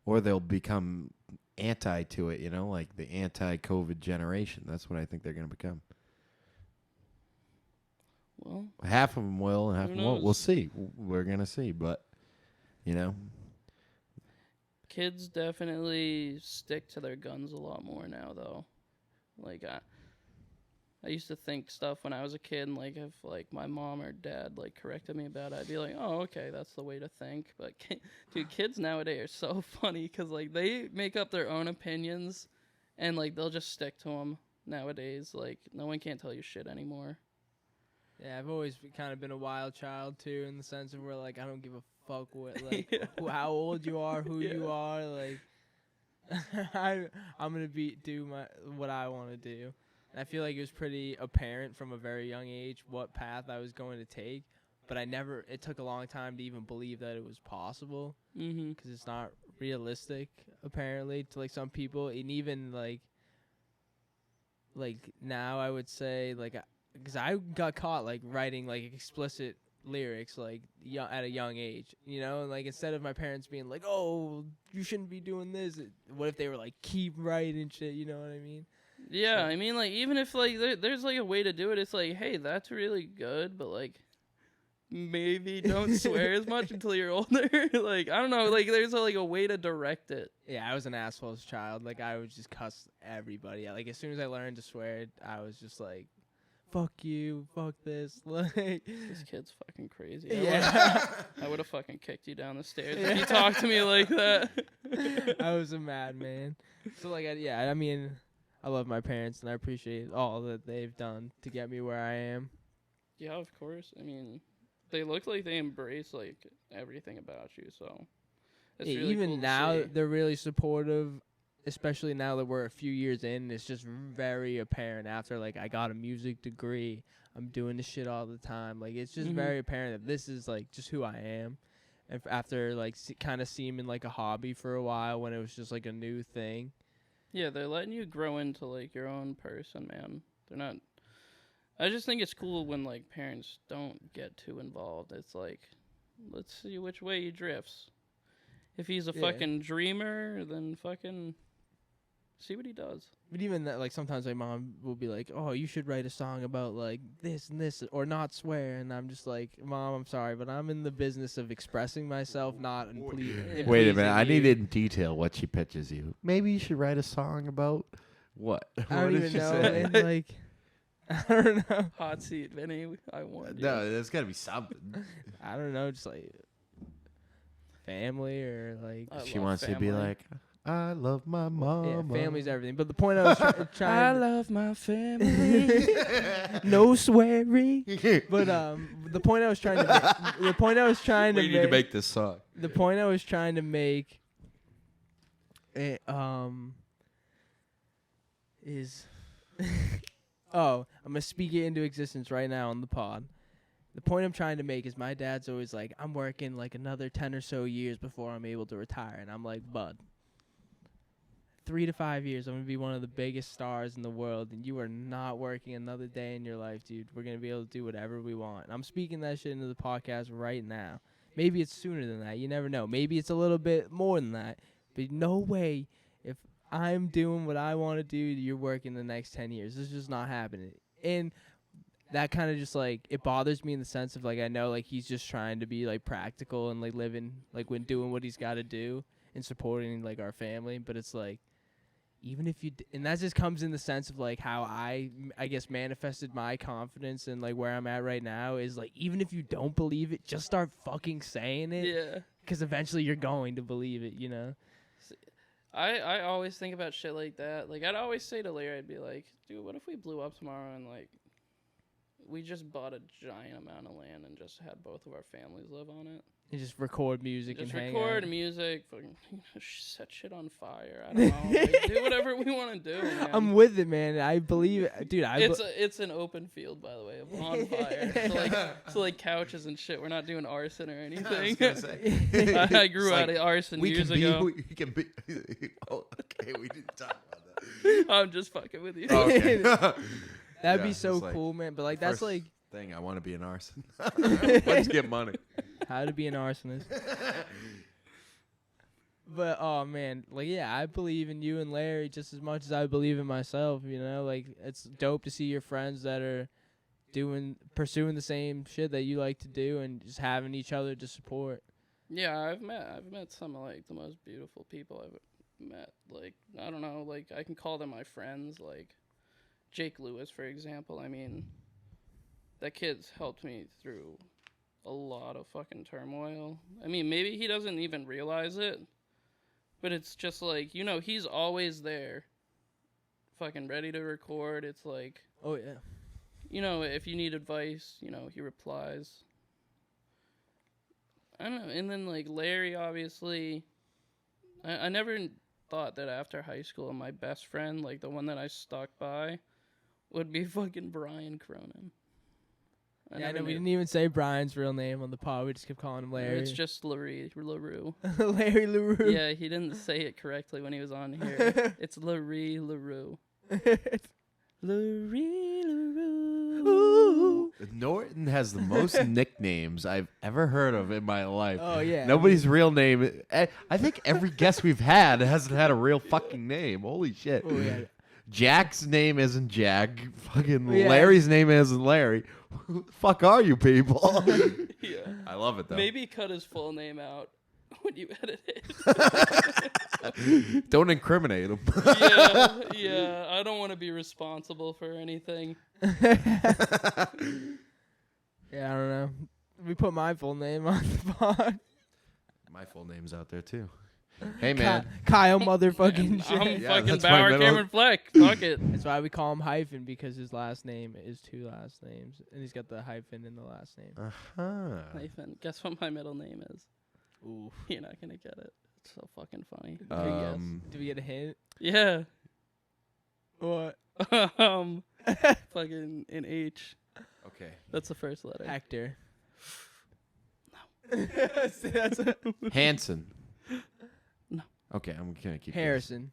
Or they'll become anti to it, you know, like the anti-COVID generation. That's what I think they're going to become. Well, Half of them will, and half of who them won't. knows? We'll see. We're gonna see, but you know, kids definitely stick to their guns a lot more now, though. Like I used to think stuff when I was a kid, and like if like my mom or dad like corrected me about it, I'd be like, oh, okay, that's the way to think. But dude, kids nowadays are so funny because like they make up their own opinions, and like they'll just stick to them nowadays. Like no one can't tell you shit anymore. Yeah, I've always kind of been a wild child too, in the sense of where like I don't give a fuck what like Yeah. how old you are, who you Yeah. are. Like I'm gonna do what I want to do. And I feel like it was pretty apparent from a very young age what path I was going to take, but it took a long time to even believe that it was possible, because it's not realistic apparently to like some people. And even like now I would say like, because I got caught like writing like explicit lyrics like at a young age, you know, and like instead of my parents being like, oh, you shouldn't be doing this, what if they were like, keep writing shit, you know what I mean? Yeah, So- I mean, like, even if, like, there's, like, a way to do it, it's like, hey, that's really good, but, like, maybe don't swear as much until you're older. Like, I don't know, like, there's, like, a way to direct it. Yeah, I was an asshole as a child. Like, I would just cuss everybody. Like, as soon as I learned to swear, I was just like, fuck you, fuck this. Like, This kid's fucking crazy. yeah. I would have fucking kicked you down the stairs if you talked to me like that. I was a madman. So, like, I mean, I love my parents, and I appreciate all that they've done to get me where I am. Yeah, of course. I mean, they look like they embrace, like, everything about you, so it's Yeah, really even cool to now, see. they're really supportive, especially now that we're a few years in. It's just very apparent after, like, I got a music degree. I'm doing this shit all the time. Like, it's just very apparent that this is, like, just who I am. And after, like, kind of seeming like a hobby for a while when it was just, like, a new thing. Yeah, they're letting you grow into, like, your own person, man. They're not... I just think it's cool when, like, parents don't get too involved. It's like, let's see which way he drifts. If he's a Yeah. fucking dreamer, then fucking see what he does. But even that, like, sometimes my mom will be like, oh, you should write a song about, like, this and this, or not swear. And I'm just like, Mom, I'm sorry, but I'm in the business of expressing myself, not in wait a minute. pleasing I you. need in detail what she pitches you. Maybe you should write a song about what? I don't What did even she know. say? And, like, I don't know. Hot seat, Vinny. I want you. No, there's got to be something. I don't know, just like family or like I She love wants to be family. like, I love my mom. yeah, family's everything. But the point I was trying love my family. no swearing. But the point I was trying to the point I was trying to We need to make this song. the point I was trying to make is oh, I'm gonna speak it into existence right now on the pod. The point I'm trying to make is my dad's always like, I'm working like another 10 or so years before I'm able to retire. And I'm like, bud, 3 to 5 years, I'm going to be one of the biggest stars in the world. And you are not working another day in your life, dude. We're going to be able to do whatever we want. And I'm speaking that shit into the podcast right now. Maybe it's sooner than that. You never know. Maybe it's a little bit more than that. But no way, if I'm doing what I want to do, you're working the next 10 years. This is just not happening. And that kind of just like, it bothers me in the sense of like, I know like he's just trying to be like practical and like living like when doing what he's got to do and supporting like our family. But it's like, even if you and that just comes in the sense of like how I guess manifested my confidence and like where I'm at right now is like, even if you don't believe it, just start fucking saying it. Yeah. Because eventually you're going to believe it, you know? I always think about shit like that. Like, I'd always say to Larry, I'd be like, dude, what if we blew up tomorrow and, like, we just bought a giant amount of land and just had both of our families live on it? And just record music Just and hang record out. music, fucking set shit on fire. I don't know. Like, do whatever we want to do, man. I'm with it, man. I believe it. Dude, It's an open field, by the way, of on fire. So like couches and shit. We're not doing arson or anything. I grew out of arson years ago. We can be. Oh, okay, we didn't talk about that. I'm just fucking with you. Okay. That'd Yeah, be so it's like cool, man. But like that's first like thing I want to be an arson. Let's get money. how to be an arsonist. But oh man, like yeah, I believe in you and Larry just as much as I believe in myself, you know? Like it's dope to see your friends that are pursuing the same shit that you like to do, and just having each other to support. Yeah, I've met some of like the most beautiful people I've met. Like, I don't know, like I can call them my friends. Like Jake Lewis, for example. I mean, that kid's helped me through a lot of fucking turmoil. I mean, maybe he doesn't even realize it, but it's just like, you know, he's always there, fucking ready to record. It's like, Oh yeah. you know, if you need advice, you know, he replies. I don't know. And then, like, Larry, obviously, I never thought that after high school, my best friend, like, the one that I stuck by, would be fucking Brian Cronin. Yeah, I know we didn't even say Brian's real name on the pod. We just kept calling him Larry. It's just LaRue. Larry LaRue. Yeah, he didn't say it correctly when he was on here. It's LaRue. LaRue. Norton has the most nicknames I've ever heard of in my life. Oh yeah. Nobody's real name. I think every guest we've had hasn't had a real fucking name. Holy shit. Oh yeah. Jack's name isn't Jack. Fucking Yeah. Larry's name isn't Larry. Who the fuck are you people? Yeah. I love it though. Maybe cut his full name out when you edit it. Don't incriminate him. Yeah. I don't want to be responsible for anything. Yeah, I don't know. We put my full name on the pod. My full name's out there too. Hey man. Kyle motherfucking I'm shit. Yeah, fucking that's my Bauer middle- Cameron Fleck. Fuck it. That's why we call him Hyphen, because his last name is two last names, and he's got the hyphen in the last name. Uh-huh. Nathan, guess what my middle name is? Ooh. You're not gonna get it. It's so fucking funny. Do we get a hint? Yeah. What? Fucking an H. Okay. That's the first letter. Hector. No. That's a Hanson. No. Okay, I'm gonna keep Harrison.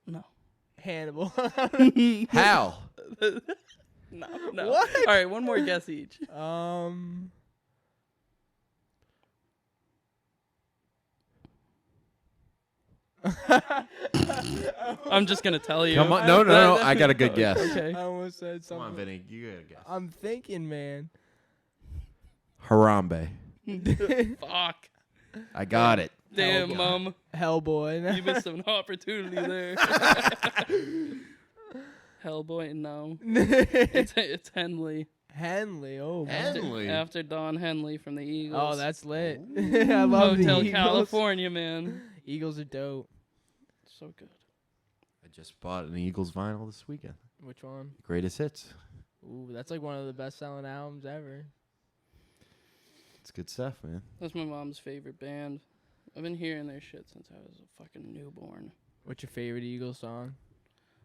No. Hannibal. guessing. Hal. No. What? All right, one more guess each. I'm just gonna tell you. Come on. No. I got a good guess. Okay. I almost said Come something. on, Vinny. You got a guess. I'm thinking, man. Harambe. Fuck. I got it. Damn, God. Mom. Hellboy. You missed an opportunity there. Hellboy, no. It's Henley. Henley. Oh, man. Henley. After Don Henley from the Eagles. Oh, that's lit. I love the Hotel Eagles. California, man. Eagles are dope. So good. I just bought an Eagles vinyl this weekend. Which one? Greatest hits. Ooh, that's like one of the best-selling albums ever. It's good stuff, man. That's my mom's favorite band. I've been hearing their shit since I was a fucking newborn. What's your favorite Eagles song?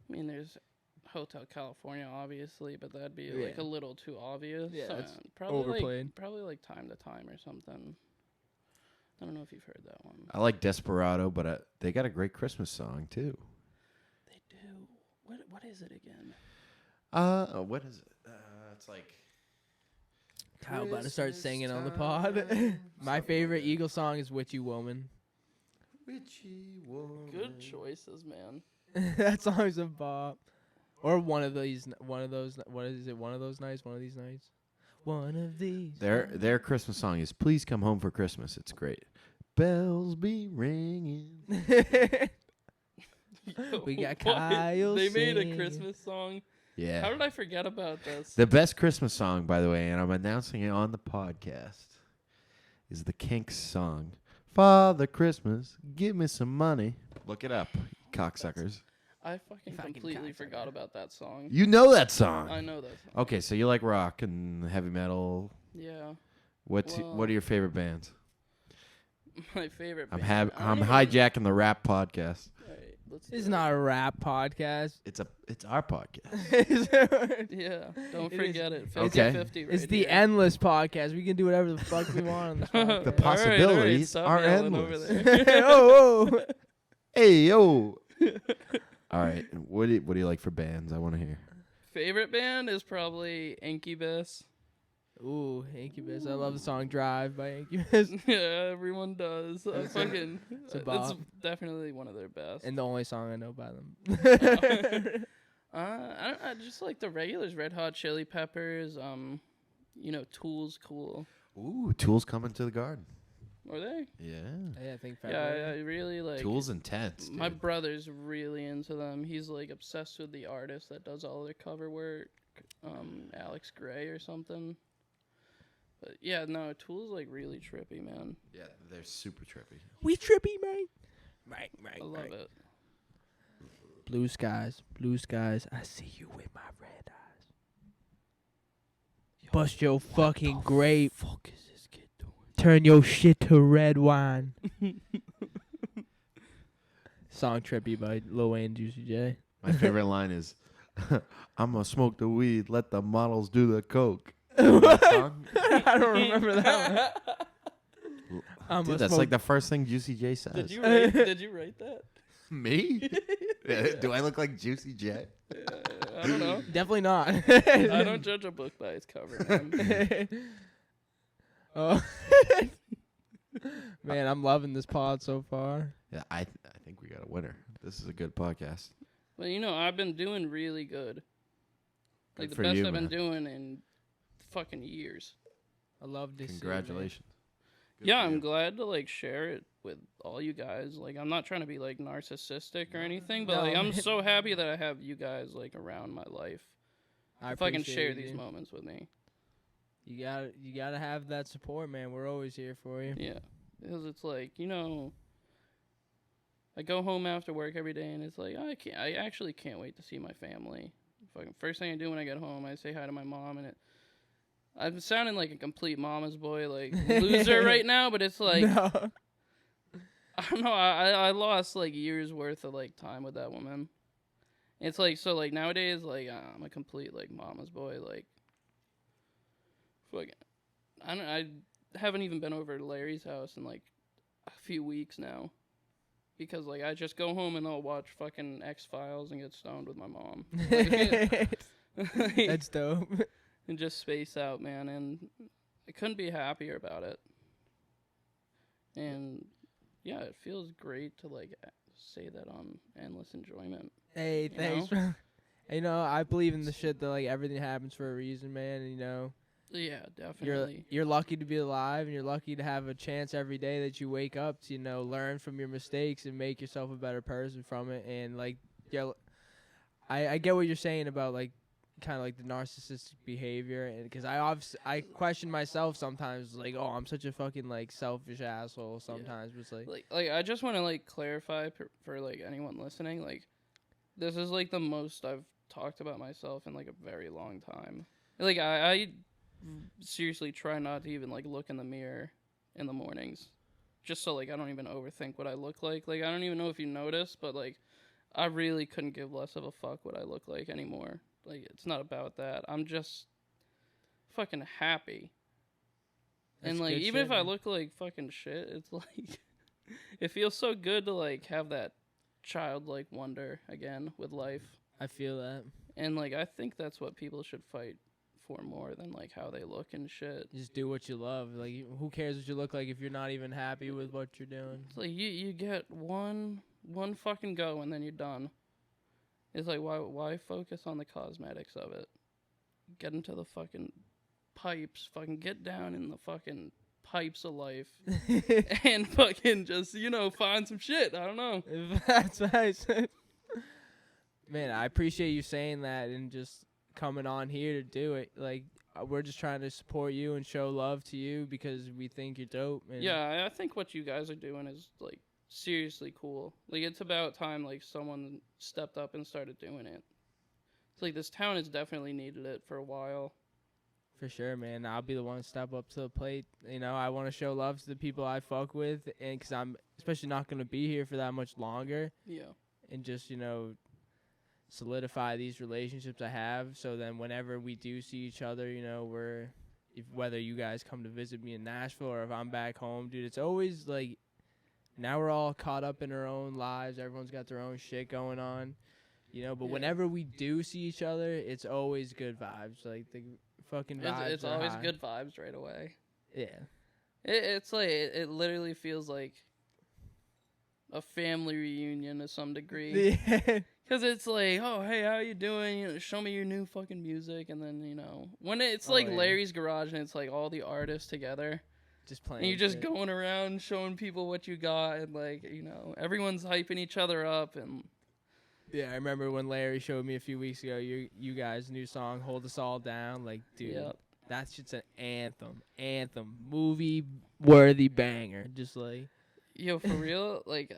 I mean, there's Hotel California, obviously, but that'd be like Yeah. a little too obvious. Yeah, So, that's probably overplayed. Probably like Time to Time or something. I don't know if you've heard that one. I like Desperado, but they got a great Christmas song too. They do. What is it again? What is it? It's like Kyle about to start Christmas singing on the pod. time, My something favorite like that. Eagle song is Witchy Woman. Witchy woman. Good choices, man. That song's a bop. Or one of those. What is it? One of those nights. One of these nights. One of these. Their Christmas song is "Please Come Home for Christmas." It's great. Bells be ringing. We got What? Kyle They made a singing. Christmas song. Yeah. How did I forget about this? The best Christmas song, by the way, and I'm announcing it on the podcast, is the Kinks song, "Father Christmas, give me some money." Look it up, cocksuckers. I fucking completely forgot about that song. You know that song. I know that song. Okay, so you like rock and heavy metal. Yeah. What are your favorite bands? My favorite I'm band. I'm hijacking the rap podcast. All right, let's This is do it. not a rap podcast. It's our podcast. Yeah, don't It forget it. Okay. 50-50 right It's the here. endless podcast. We can do whatever the fuck we want on this podcast. The possibilities stop are yelling over endless. there. Oh. Hey yo. All right, what do you like for bands? I want to hear. Favorite band is probably Incubus. Ooh, Incubus. I love the song Drive by Incubus. Yeah, everyone does. It's a bop. It's definitely one of their best. And the only song I know by them. I just like the regulars, Red Hot Chili Peppers. Tool's cool. Ooh, Tool's coming to the Garden. Are they? Yeah. I think Yeah, February. I really like. Tool's intense, dude. My brother's really into them. He's like obsessed with the artist that does all their cover work, Alex Gray or something. But yeah, no, Tool's like really trippy, man. Yeah, they're super trippy. We trippy, man. Right. I love it. Blue skies, I see you with my red eyes. Bust your fucking grape. Fuck is this kid doing? Turn your shit to red wine. Song trippy by Lil Wayne and Juicy J. My favorite line is, "I'm gonna smoke the weed, let the models do the coke." I don't remember that one. Dude, that's like the first thing Juicy J says. Did you write that? Me? Do I look like Juicy J? I don't know. Definitely not. I don't judge a book by its cover, man. Oh. Man, I'm loving this pod so far. Yeah, I think we got a winner. This is a good podcast. Well, I've been doing really good. Like Good the for best you, I've been man. doing in fucking years. I love this. Congratulations. Good Yeah, for I'm you. glad to like share it with all you guys. Like, I'm not trying to be like narcissistic or anything, but No, like I'm man. so happy that I have you guys like around my life. If I can share these moments with me. You gotta have that support, man. We're always here for you. Yeah, because it's like I go home after work every day, and it's like I actually can't wait to see my family. Fucking first thing I do when I get home, I say hi to my mom, and I'm sounding like a complete mama's boy, like loser right now, but it's like No. I don't know. I lost like years worth of like time with that woman. It's like so like nowadays like I'm a complete like mama's boy, like fucking I haven't even been over to Larry's house in like a few weeks now. Because like I just go home and I'll watch fucking X-Files and get stoned with my mom. That's dope. And just space out, man, and I couldn't be happier about it. And yeah, it feels great to like say that on Endless Enjoyment. Hey, You thanks, bro. I believe in the shit that like everything happens for a reason, man. And, Yeah, definitely. you're lucky to be alive, and you're lucky to have a chance every day that you wake up to learn from your mistakes and make yourself a better person from it. And like, yeah, I get what you're saying about like kind of like the narcissistic behavior, and because I question myself sometimes, like, oh, I'm such a fucking like selfish asshole sometimes. But it's like I just want to like clarify for like anyone listening, like this is like the most I've talked about myself in like a very long time. Like I seriously try not to even like look in the mirror in the mornings, just so like I don't even overthink what I look like. Like I don't even know if you noticed, but like I really couldn't give less of a fuck what I look like anymore. Like it's not about that. I'm just fucking happy. That's And like good even shit, if I man. look like fucking shit, it's like it feels so good to like have that childlike wonder again with life. I feel that. And like I think that's what people should fight for more than like how they look and shit. Just do what you love. Like, who cares what you look like if you're not even happy with what you're doing? It's like you get one fucking go and then you're done. It's like why focus on the cosmetics of it? Get into the fucking pipes, fucking get down in the fucking pipes of life and fucking just, find some shit. I don't know. That's nice. Man, I appreciate you saying that and just coming on here to do it. Like, we're just trying to support you and show love to you because we think you're dope. And Yeah, I think what you guys are doing is like seriously cool. Like it's about time like someone stepped up and started doing it. It's like this town has definitely needed it for a while. For sure, man. I'll be the one to step up to the plate. I want to show love to the people I fuck with, and because I'm especially not going to be here for that much longer. Yeah. And just, solidify these relationships I have. So then whenever we do see each other, whether you guys come to visit me in Nashville or if I'm back home, dude, it's always like, now we're all caught up in our own lives. Everyone's got their own shit going on, but whenever we do see each other, it's always good vibes. Like the fucking vibes. It's are always high. good vibes right away. Yeah. It's like it literally feels like a family reunion to some degree. Yeah. Because it's like, oh, hey, how you doing? You know, show me your new fucking music. And then, you know, when it's like yeah. Larry's Garage and it's like all the artists together. Just playing. And you're just shit. going around showing people what you got. And like, you know, everyone's hyping each other up. And Yeah, I remember when Larry showed me a few weeks ago you guys' new song, Hold Us All Down. Like, dude, Yep. that's just an anthem, movie-worthy banger. Just like, Yo, for real, like,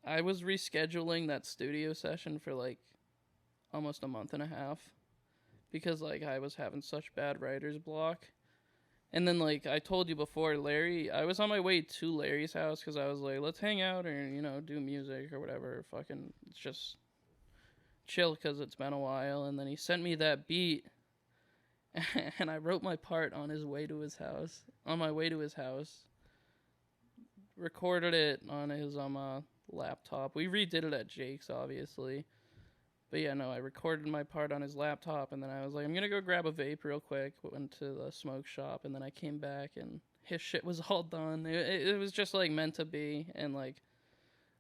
I was rescheduling that studio session for like almost a month and a half because like I was having such bad writer's block. And then like I told you before, I was on my way to Larry's house because I was like, let's hang out or, you know, do music or whatever. Fucking just chill because it's been a while. And then he sent me that beat and I wrote my part on my way to his house. Recorded it on his laptop. We redid it at Jake's, obviously. But yeah, no, I recorded my part on his laptop, and then I was like, I'm gonna go grab a vape real quick. Went to the smoke shop, and then I came back, and his shit was all done. It was just, like, meant to be, and, like,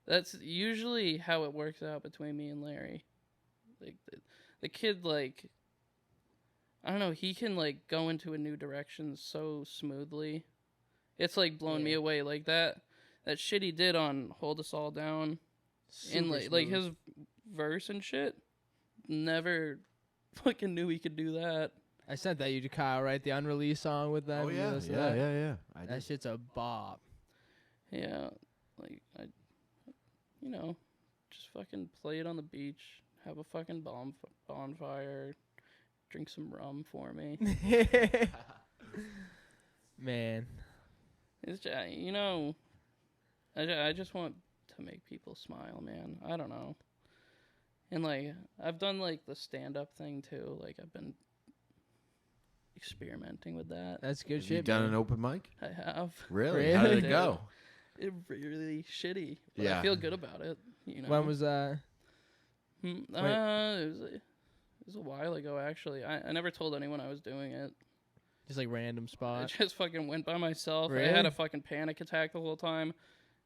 that's usually how it works out between me and Larry. Like, the kid, like, I don't know, he can, like, go into a new direction so smoothly. It's, like, blown me away. Like, that shit he did on Hold Us All Down, and, like his verse and shit, never fucking knew he could do that. I sent that you to Kyle, right? The unreleased song with them. Oh, yeah. I That did. shit's a bop. Yeah, like, you know, just fucking play it on the beach, have a fucking bonfire, drink some rum for me. Man. It's just, you know, I just want to make people smile, man. I don't know. And, like, I've done, like, the stand-up thing, too. Like, I've been experimenting with that. That's good Have shit. you done man. an open mic? I have. Really? How did it Really? go? It really shitty. But Yeah. I feel good about it, you know. When was that? It was a while ago, actually. I never told anyone I was doing it. Just like random I spot. just fucking went by myself. Really? I had a fucking panic attack the whole time.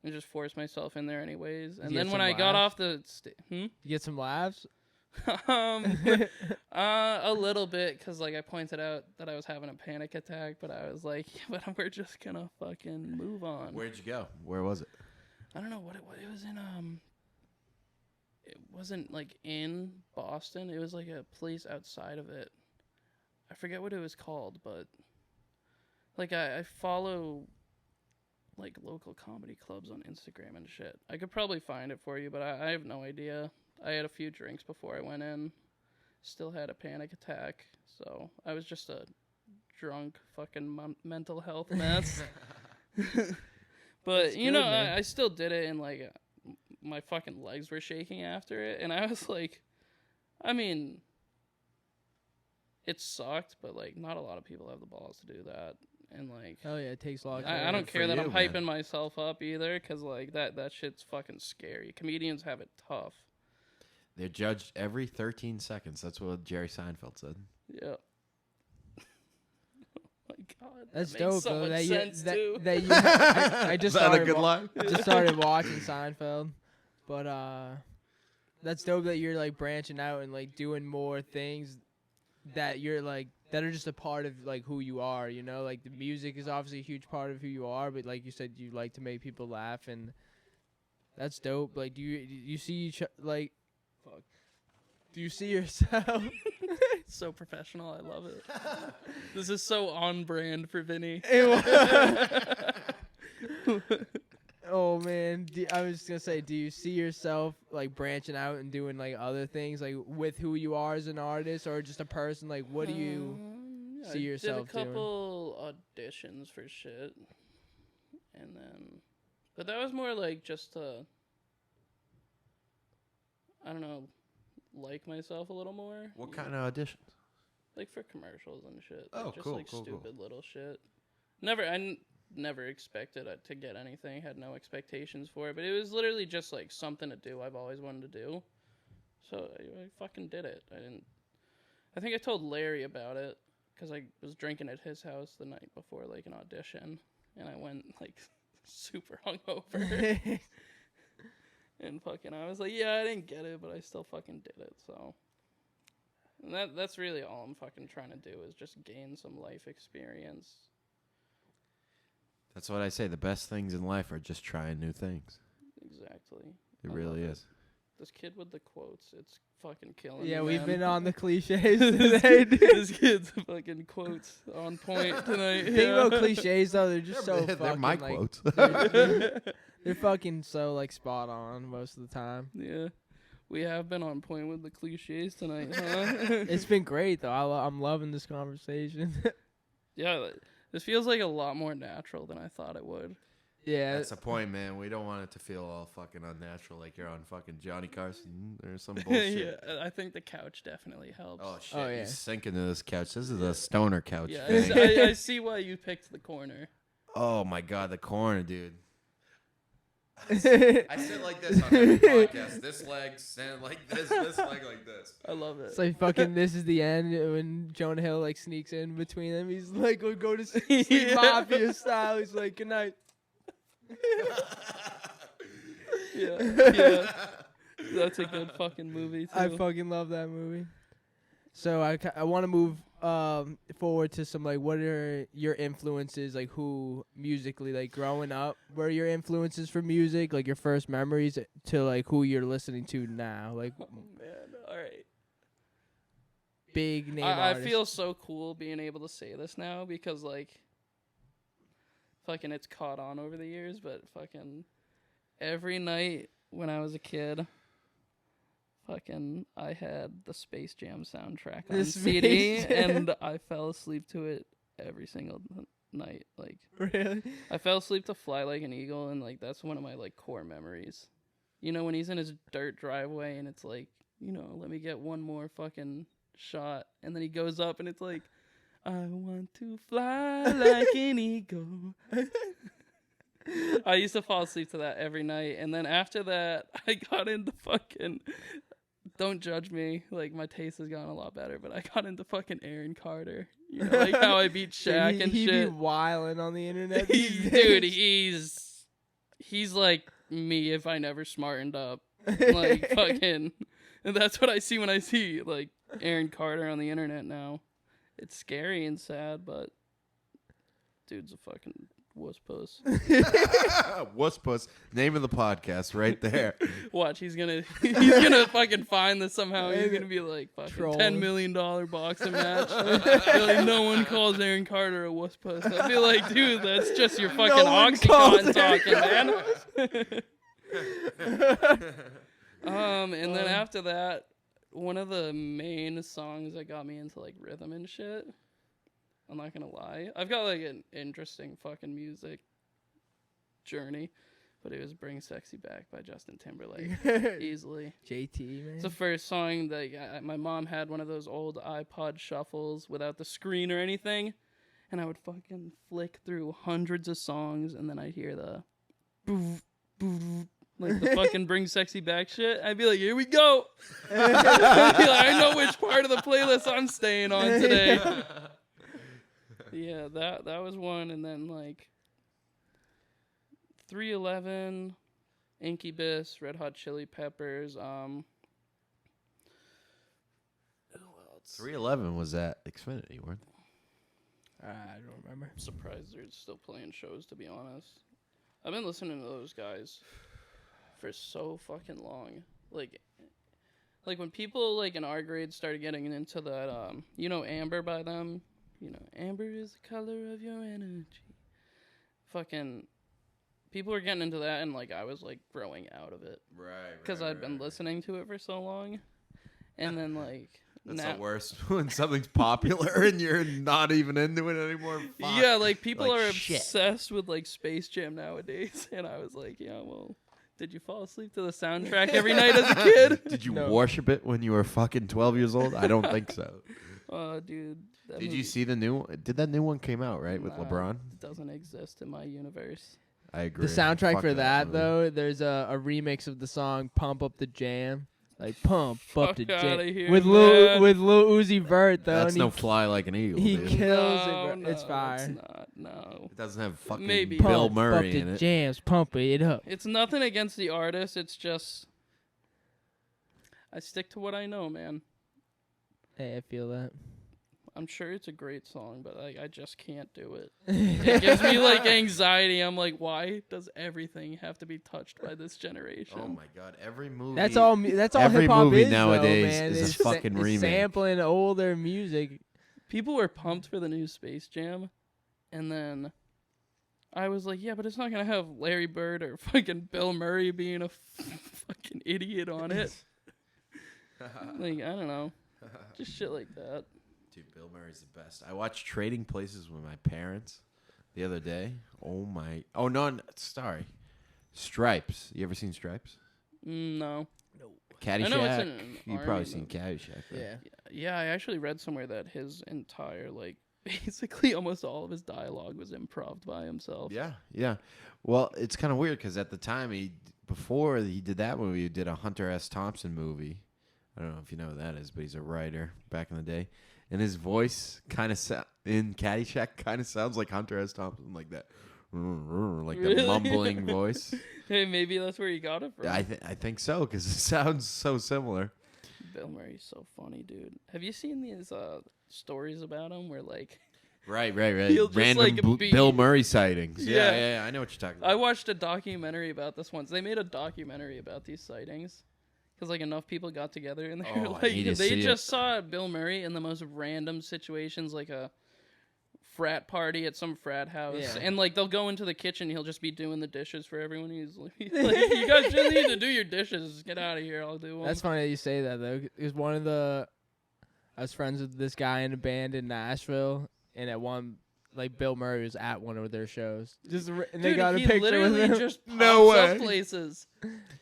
And just forced myself in there anyways. And you then get when some I got laughs? off the You get some laughs? A little bit, because like I pointed out that I was having a panic attack, but I was like, yeah, but we're just gonna fucking move on. Where'd you go? Where was it? I don't know what it was. It was in it wasn't like in Boston. It was like a place outside of it. I forget what it was called, but like I follow like local comedy clubs on Instagram and shit. I could probably find it for you, but I have no idea. I had a few drinks before I went in. Still had a panic attack, so I was just a drunk fucking mental health mess. But That's you know, good, man. I still did it, and like my fucking legs were shaking after it, and I was like, I mean, it sucked, but like not a lot of people have the balls to do that. And like, Hell yeah, it takes a lot. I don't Good care for that you, I'm man. hyping myself up either, because like that shit's fucking scary. Comedians have it tough. They're judged every 13 seconds. That's what Jerry Seinfeld said. Yeah. Oh my god. That's that dope makes so though. much That sense you, too. that you. I just Is that a started good line? just started watching Seinfeld, but that's dope that you're like branching out and like doing more things that you're like that are just a part of like who you are. You know, like the music is obviously a huge part of who you are, but like you said, you like to make people laugh, and that's dope. Like, do you see each like? Fuck. Do you see yourself? So professional. I love it. This is so on brand for Vinny. Oh man, I was gonna say, do you see yourself like branching out and doing like other things like with who you are as an artist or just a person? Like, what do you see yourself did a doing? couple auditions for shit, and then, but that was more like just to, I don't know, like myself a little more. What you kind know, of auditions? like for commercials and shit. Oh, Like, just cool, like cool, cool. stupid little shit. Never expected to get anything. Had no expectations for it, but it was literally just like something to do. I've always wanted to do, so I fucking did it. I think I told Larry about it because I was drinking at his house the night before like an audition, and I went like super hungover. And fucking, I was like, yeah, I didn't get it, but I still fucking did it. So, and that's really all I'm fucking trying to do is just gain some life experience. That's what I say. The best things in life are just trying new things. Exactly. It really is. This kid with the quotes, it's fucking killing Yeah, me, we've man. been on the cliches today, dude. This kid's fucking quotes on point tonight. Think about cliches though, they're just so They're fucking my like, quotes. they're fucking so like spot on most of the time. Yeah. We have been on point with the cliches tonight, huh? It's been great though. I'm loving this conversation. Yeah, this feels like a lot more natural than I thought it would. Yeah, That's the point, man. We don't want it to feel all fucking unnatural, like you're on fucking Johnny Carson or some bullshit. Yeah, I think the couch definitely helps. Oh shit! Oh, yeah. He's sinking to this couch. This is a stoner couch. Yeah, thing. I see why you picked the corner. Oh my god, the corner, dude. I sit like this on every podcast. This leg stand like this leg like this. I love it. it's like fucking. This is the end when Jonah Hill like sneaks in between them. He's like, "We'll go to sleep Yeah. mafia style." He's like, "Good night." Yeah. That's a good fucking movie too. I fucking love that movie. So I want to move forward to some like what are your influences, like who musically, like growing up, what are your influences for music, like your first memories to like who you're listening to now, like Oh man, all right. big name I artists. feel so cool being able to say this now because like fucking it's caught on over the years, but fucking every night when I was a kid, fucking I had the Space Jam soundtrack on The CD Space Jam. and I fell asleep to it every single night. Like Really? I fell asleep to Fly Like an Eagle, and like that's one of my like core memories. You know, when he's in his dirt driveway and it's like, you know, let me get one more fucking shot, and then he goes up and it's like, I want to fly like an eagle. I used to fall asleep to that every night, and then after that I got into fucking, don't judge me, like my taste has gotten a lot better, but I got into fucking Aaron Carter. You know, like how I beat Shaq and he shit. be wilding on the internet. He's, dude, he's like me if I never smartened up. Like fucking, and that's what I see when I see like Aaron Carter on the internet now. It's scary and sad, but dude's a fucking wuss puss. Wuss Puss. Name of the podcast right there. Watch, he's gonna fucking find this somehow. He's gonna be like fucking Trolling. $10 million boxing match. Like, no one calls Aaron Carter a wuss puss. I'd be like, dude, that's just your fucking one calls Oxycontin Aaron talking, man. And then after that, one of the main songs that got me into like rhythm and shit, I'm not gonna lie, I've got like an interesting fucking music journey, but it was Bring Sexy Back by Justin Timberlake. Easily. JT, man. It's the first song that my mom had one of those old iPod shuffles without the screen or anything, and I would fucking flick through hundreds of songs, and then I'd hear the boo, boo, like the fucking Bring Sexy Back shit. I'd be like, here we go. I'd be like, I know which part of the playlist I'm staying on today. Yeah, that was one, and then like 311, Incubus, Red Hot Chili Peppers. Who else? 311 was at Xfinity, weren't they? I don't remember. I'm surprised they're still playing shows, to be honest. I've been listening to those guys for so fucking long. Like when people like in our grade started getting into that, you know, Amber by them. You know, Amber is the color of your energy. Fucking people were getting into that, and like I was like growing out of it. Right. Because I'd been listening to it for so long. And then like That's now, the worst when something's popular and you're not even into it anymore. Fuck. yeah, like people Like, are shit. obsessed with like Space Jam nowadays. And I was like, yeah, well, did you fall asleep to the soundtrack every night as a kid? Did you No. worship it when you were fucking 12 years old? I don't think so. Oh, dude. That Did movie you see the new one? Did that new one came out, right, with Nah. LeBron? doesn't exist in my universe. I agree. The soundtrack Fuck for that movie. though, there's a remix of the song "Pump Up the Jam." Like pump up the Fuck outta jam here, with man. Lil Uzi Vert though. That's and no fly like an eagle, he dude. kills it, No, bro. It's no, fire. It's not. No. It doesn't have fucking Maybe. Bill Pump up Murray the in it. jams, pump it up. It's nothing against the artist. It's just I stick to what I know, man. Hey, I feel that. I'm sure it's a great song, but I just can't do it. It gives me like anxiety. I'm like, why does everything have to be touched by this generation? Oh my god, every movie. That's all. That's all every hip hop movie is nowadays though, man. is a It's fucking it's remake. sampling older music. People were pumped for the new Space Jam, and then I was like, yeah, but it's not gonna have Larry Bird or fucking Bill Murray being a fucking idiot on it. Like, I don't know, just shit like that. Dude, Bill Murray's the best. I watched Trading Places with my parents the other day. Oh my. Oh no, sorry. Stripes. You ever seen Stripes? No. Caddyshack. I know it's an You've army probably seen movie. Caddyshack. Right? Yeah. Yeah, I actually read somewhere that his entire, like, basically almost all of his dialogue was improv by himself. Yeah, yeah. Well, it's kind of weird because at the time before he did that movie, he did a Hunter S. Thompson movie. I don't know if you know who that is, but he's a writer back in the day. And his voice kind of in Caddyshack kind of sounds like Hunter S. Thompson, like that, like Really? the mumbling voice. Hey, maybe that's where you got it from. I think so because it sounds so similar. Bill Murray's so funny, dude. Have you seen these stories about him where, like... Right. He'll just, Random like, be- Bill Murray sightings. Yeah. Yeah. I know what you're talking about. I watched a documentary about this once. They made a documentary about these sightings. Because, like, enough people got together and they were Oh, I like, need to they see just saw Bill Murray in the most random situations, like a frat party at some frat house. Yeah. And, like, they'll go into the kitchen. He'll just be doing the dishes for everyone. He's like, you guys just need to do your dishes. Get out of here. I'll do them. That's funny that you say that though. Because I was friends with this guy in a band in Nashville, and at one, like Bill Murray was at one of their shows. And they Dude, got a he picture literally with him. just pops No way. up places.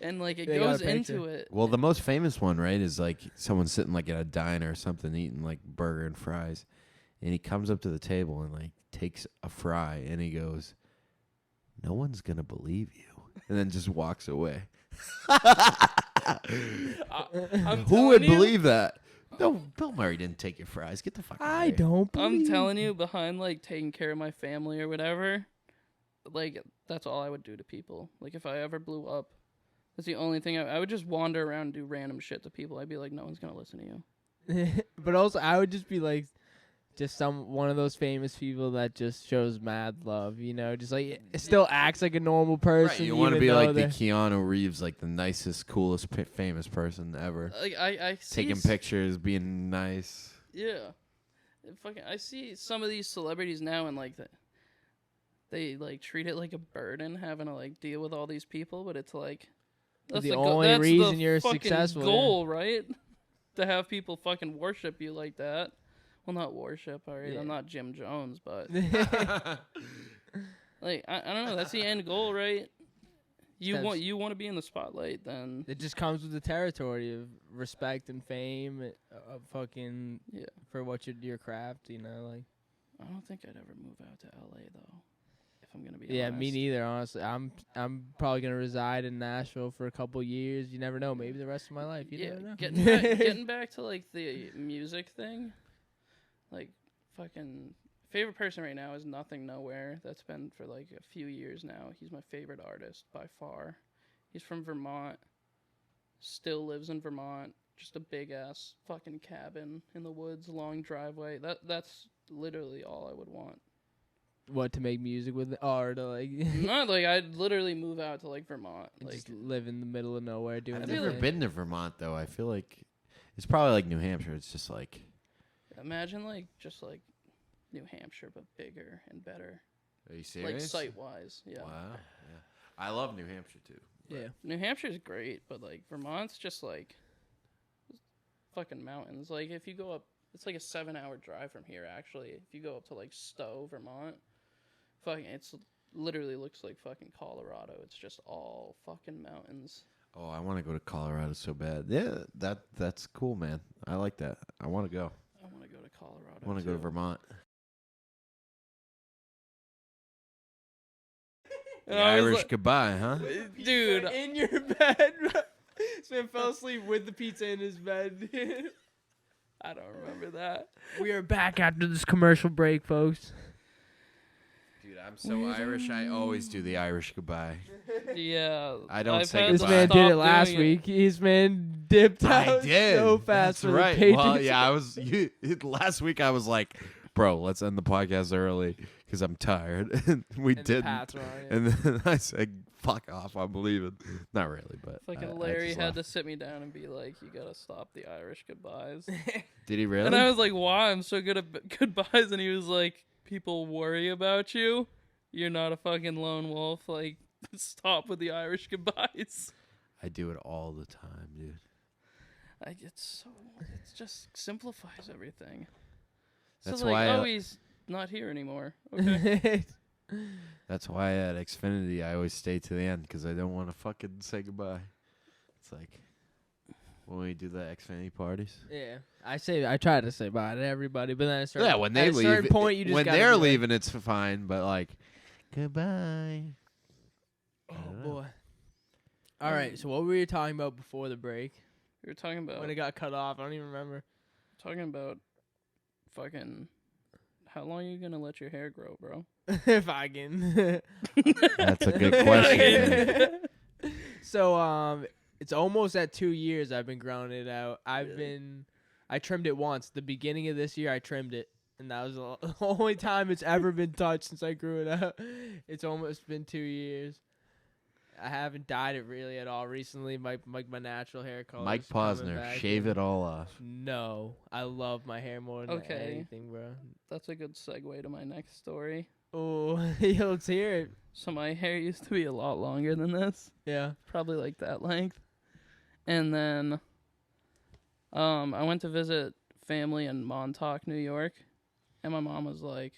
And, like, it They got a goes into picture. it. Well, the most famous one, right, is like someone sitting like at a diner or something, eating like burger and fries, and he comes up to the table and like takes a fry and he goes, "No one's gonna believe you," and then just walks away. I'm Who would telling you- believe that? No, Bill Murray didn't take your fries. Get the fuck out I of here. don't. I'm believe telling you, behind like taking care of my family or whatever, like that's all I would do to people. Like if I ever blew up, that's the only thing I would just wander around and do random shit to people. I'd be like, no one's gonna listen to you. But also, I would just be like, just one of those famous people that just shows mad love. You know, just like it still acts like a normal person. Right, you want to even be though like the they're- Keanu Reeves, like the nicest, coolest, famous person ever. Like I see Taking pictures, being nice. Yeah, I see some of these celebrities now and like they like treat it like a burden having to like deal with all these people, but it's like The go- only that's reason the you're fucking successful, yeah. goal, right? To have people fucking worship you like that. Well, not worship, all right. Yeah. I'm not Jim Jones, but like I don't know. That's the end goal, right? You That's- want to be in the spotlight, then It just comes with the territory of respect and fame, fucking yeah. for what your craft. You know, like I don't think I'd ever move out to LA though. If I'm gonna be yeah, honest. me neither. Honestly, I'm probably gonna reside in Nashville for a couple years. You never know. Maybe the rest of my life. You never know. Getting back to like the music thing, like fucking favorite person right now is Nothing Nowhere. That's been for like a few years now. He's my favorite artist by far. He's from Vermont. Still lives in Vermont. Just a big ass fucking cabin in the woods, long driveway. That's literally all I would want. What to make music with, or to like Not like I'd literally move out to like Vermont. Like just live in the middle of nowhere doing. I've your never thing. been to Vermont though. I feel like it's probably like New Hampshire. It's just like imagine like just like New Hampshire but bigger and better. Are you Like serious? site wise, yeah. Wow. Yeah. I love New Hampshire too. Yeah. New Hampshire's great, but like Vermont's just like fucking mountains. Like if you go up, it's like a 7-hour drive from here. Actually, if you go up to like Stowe, Vermont, it's literally looks like fucking Colorado. It's just all fucking mountains. Oh, I want to go to Colorado so bad. Yeah, that's cool, man. I like that. I want to go. I want to go to Colorado. I want to go to too. Vermont. And The I was Irish like- goodbye, huh? dude. in your bed. This man fell asleep with the pizza in his bed. I don't remember that. We are back after this commercial break, folks. Dude, I'm so Irish. I always do the Irish goodbye. Yeah. I don't I've say had This to goodbye. man stop did it last doing week. His man dipped I out did. so fast That's for right. the Well, Patriots. yeah, I was. Last week I was like, bro, let's end the podcast early because I'm tired. And we And the didn't. Pats were on, yeah. And then I said, fuck off. I'm leaving. Not really, but. Fucking Larry had to sit me down and be like, you gotta stop the Irish goodbyes. Did he really? And I was like, why? I'm so good at goodbyes. And he was like, people worry about you. You're not a fucking lone wolf. Like, stop with the Irish goodbyes. I do it all the time, dude. It just simplifies everything. That's so like, why oh, he's not here anymore. Okay. That's why at Xfinity I always stay to the end because I don't want to fucking say goodbye. It's like when we do the Xfinity parties. Yeah, I try to say bye to everybody, but then at a certain, When they at a leave, certain point, you just when gotta they're be like, leaving, it's fine. But like, goodbye. oh boy. All right, so what were you talking about before the break? We were talking about When it got cut off, I don't even remember. Fucking how long are you gonna let your hair grow, bro? If I can. That's a good question. So it's almost at 2 years I've been growing it out. I trimmed it once. The beginning of this year I trimmed it, and that was the only time it's ever been touched since I grew it out. It's almost been 2 years. I haven't dyed it really at all recently. My natural hair color. Mike Posner, shave it all off. No, I love my hair more than Okay. anything, bro. That's a good segue to my next story. Oh, let's hear it. So my hair used to be a lot longer than this. Yeah. Probably like that length. And then I went to visit family in Montauk, New York. And my mom was like,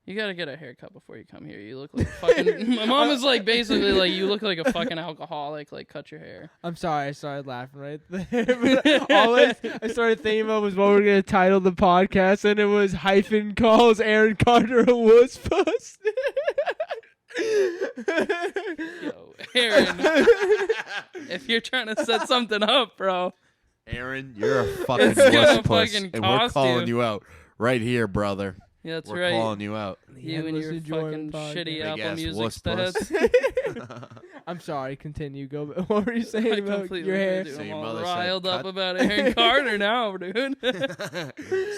you gotta get a haircut before you come here. You look like fucking... My mom was like, basically, like, you look like a fucking alcoholic. Like, cut your hair. I'm sorry, I started laughing right there. All I started thinking about was what we're going to title the podcast, and it was Hyphen calls Aaron Carter a wuss puss. Yo, Aaron. If you're trying to set something up, bro. Aaron, you're a fucking It's gonna wuss puss, fucking and we're cost calling you. you out right here, brother. Yeah, that's We're right. calling you out. You and your fucking shitty Big Apple ass Music wuss puss. stats. I'm sorry, continue. Go. What were you saying I about completely your hair? dude, So I'm your all mother said riled up cut? about Aaron Carter now, dude. So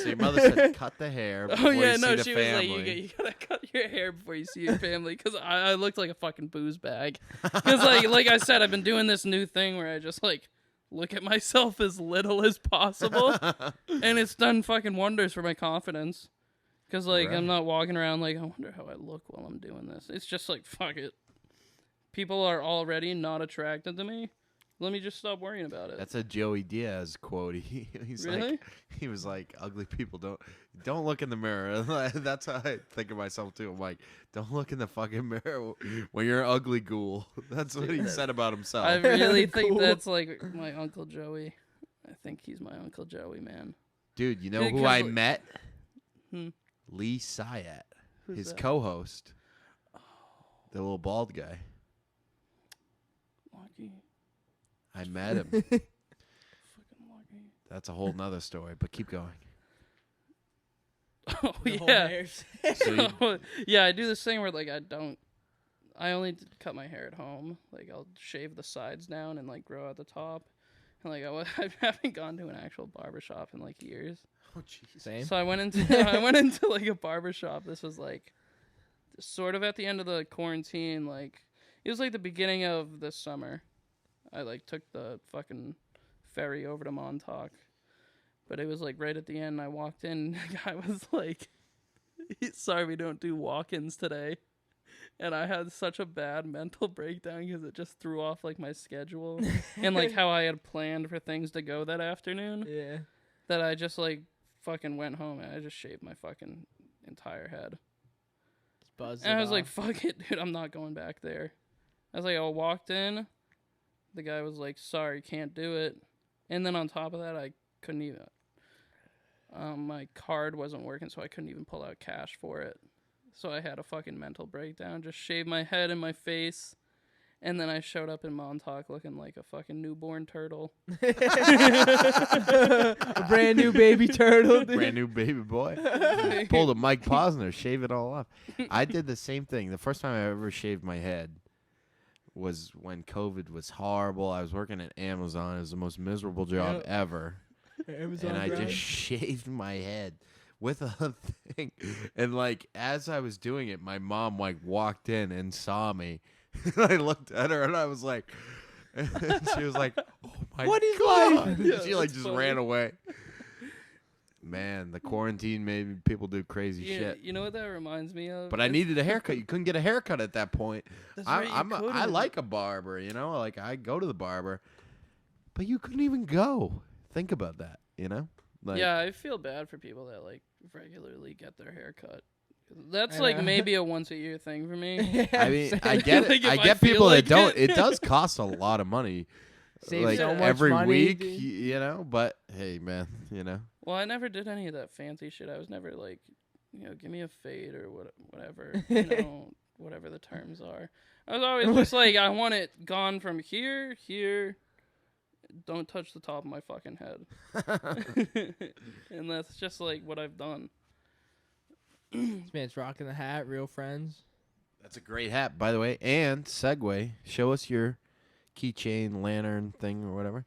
your mother said, cut the hair before Oh yeah, you no, see the she was family. like, you gotta cut your hair before you see your family, because I looked like a fucking booze bag. Because like I said, I've been doing this new thing where I just like look at myself as little as possible, and it's done fucking wonders for my confidence. Because like Right. I'm not walking around like, I wonder how I look while I'm doing this. It's just like, fuck it. People are already not attracted to me. Let me just stop worrying about it. That's a Joey Diaz quote. He's Really? like, he was like, ugly people don't look in the mirror. That's how I think of myself too. I'm like, don't look in the fucking mirror when you're an ugly ghoul. That's what he said about himself. I really think Cool. that's like my Uncle Joey. I think he's my Uncle Joey, man. Dude, you know Yeah, who 'cause I like- met? Hmm. Lee Syatt, Who's his that? co-host, the little bald guy. Lucky. I met him. Fucking lucky. That's a whole nother story, but keep going. Oh, The whole yeah. hair. So you, Yeah, I do this thing where, like, I only cut my hair at home. Like, I'll shave the sides down and, like, grow out the top. And, like, I haven't gone to an actual barbershop in, like, years. oh jeez. Same. So I went into like a barbershop. This was like sort of at the end of the quarantine. Like it was like the beginning of this summer. I like took the fucking ferry over to Montauk, but it was like right at the end. I walked in. The guy was like, "Sorry, we don't do walk-ins today." And I had such a bad mental breakdown because it just threw off like my schedule and like how I had planned for things to go that afternoon. Yeah. That I just like fucking went home and I just shaved my fucking entire head. Just buzzed And it I was like, off. fuck it, dude, I'm not going back there. I was like, I walked in, the guy was like, sorry, can't do it. And then on top of that, I couldn't even, my card wasn't working, so I couldn't even pull out cash for it. So I had a fucking mental breakdown, just shaved my head and my face. And then I showed up in Montauk looking like a fucking newborn turtle. A brand new baby turtle, dude. Brand new baby boy. Pulled a Mike Posner, shave it all off. I did the same thing. The first time I ever shaved my head was when COVID was horrible. I was working at Amazon. It was the most miserable job ever. Amazon and I grind. just shaved my head with a thing. And, like, as I was doing it, my mom, like, walked in and saw me. I looked at her, and I was like, and she was like, oh, my What is God. life? And Yeah, she, like, that's just funny. ran away. Man, the quarantine made people do crazy shit. You know what that reminds me of? But I It's- needed a haircut. You couldn't get a haircut at that point. That's right, you I couldn't. like a barber, you know? Like, I go to the barber. But you couldn't even go. Think about that, you know? Like, Yeah, I feel bad for people that like regularly get their hair cut. That's I like know. maybe a once a year thing for me. I mean, I Same. get it. Like, if I I get feel people like that don't. it. It does cost a lot of money. Save Like so much every money, week, dude. you know? But hey, man, you know? Well, I never did any of that fancy shit. I was never like, give me a fade or whatever, whatever the terms are. I was always just like, I want it gone from here. Don't touch the top of my fucking head. And that's just like what I've done. This man's rocking the hat. Real friends. That's a great hat, by the way. And segue, show us your keychain lantern thing or whatever.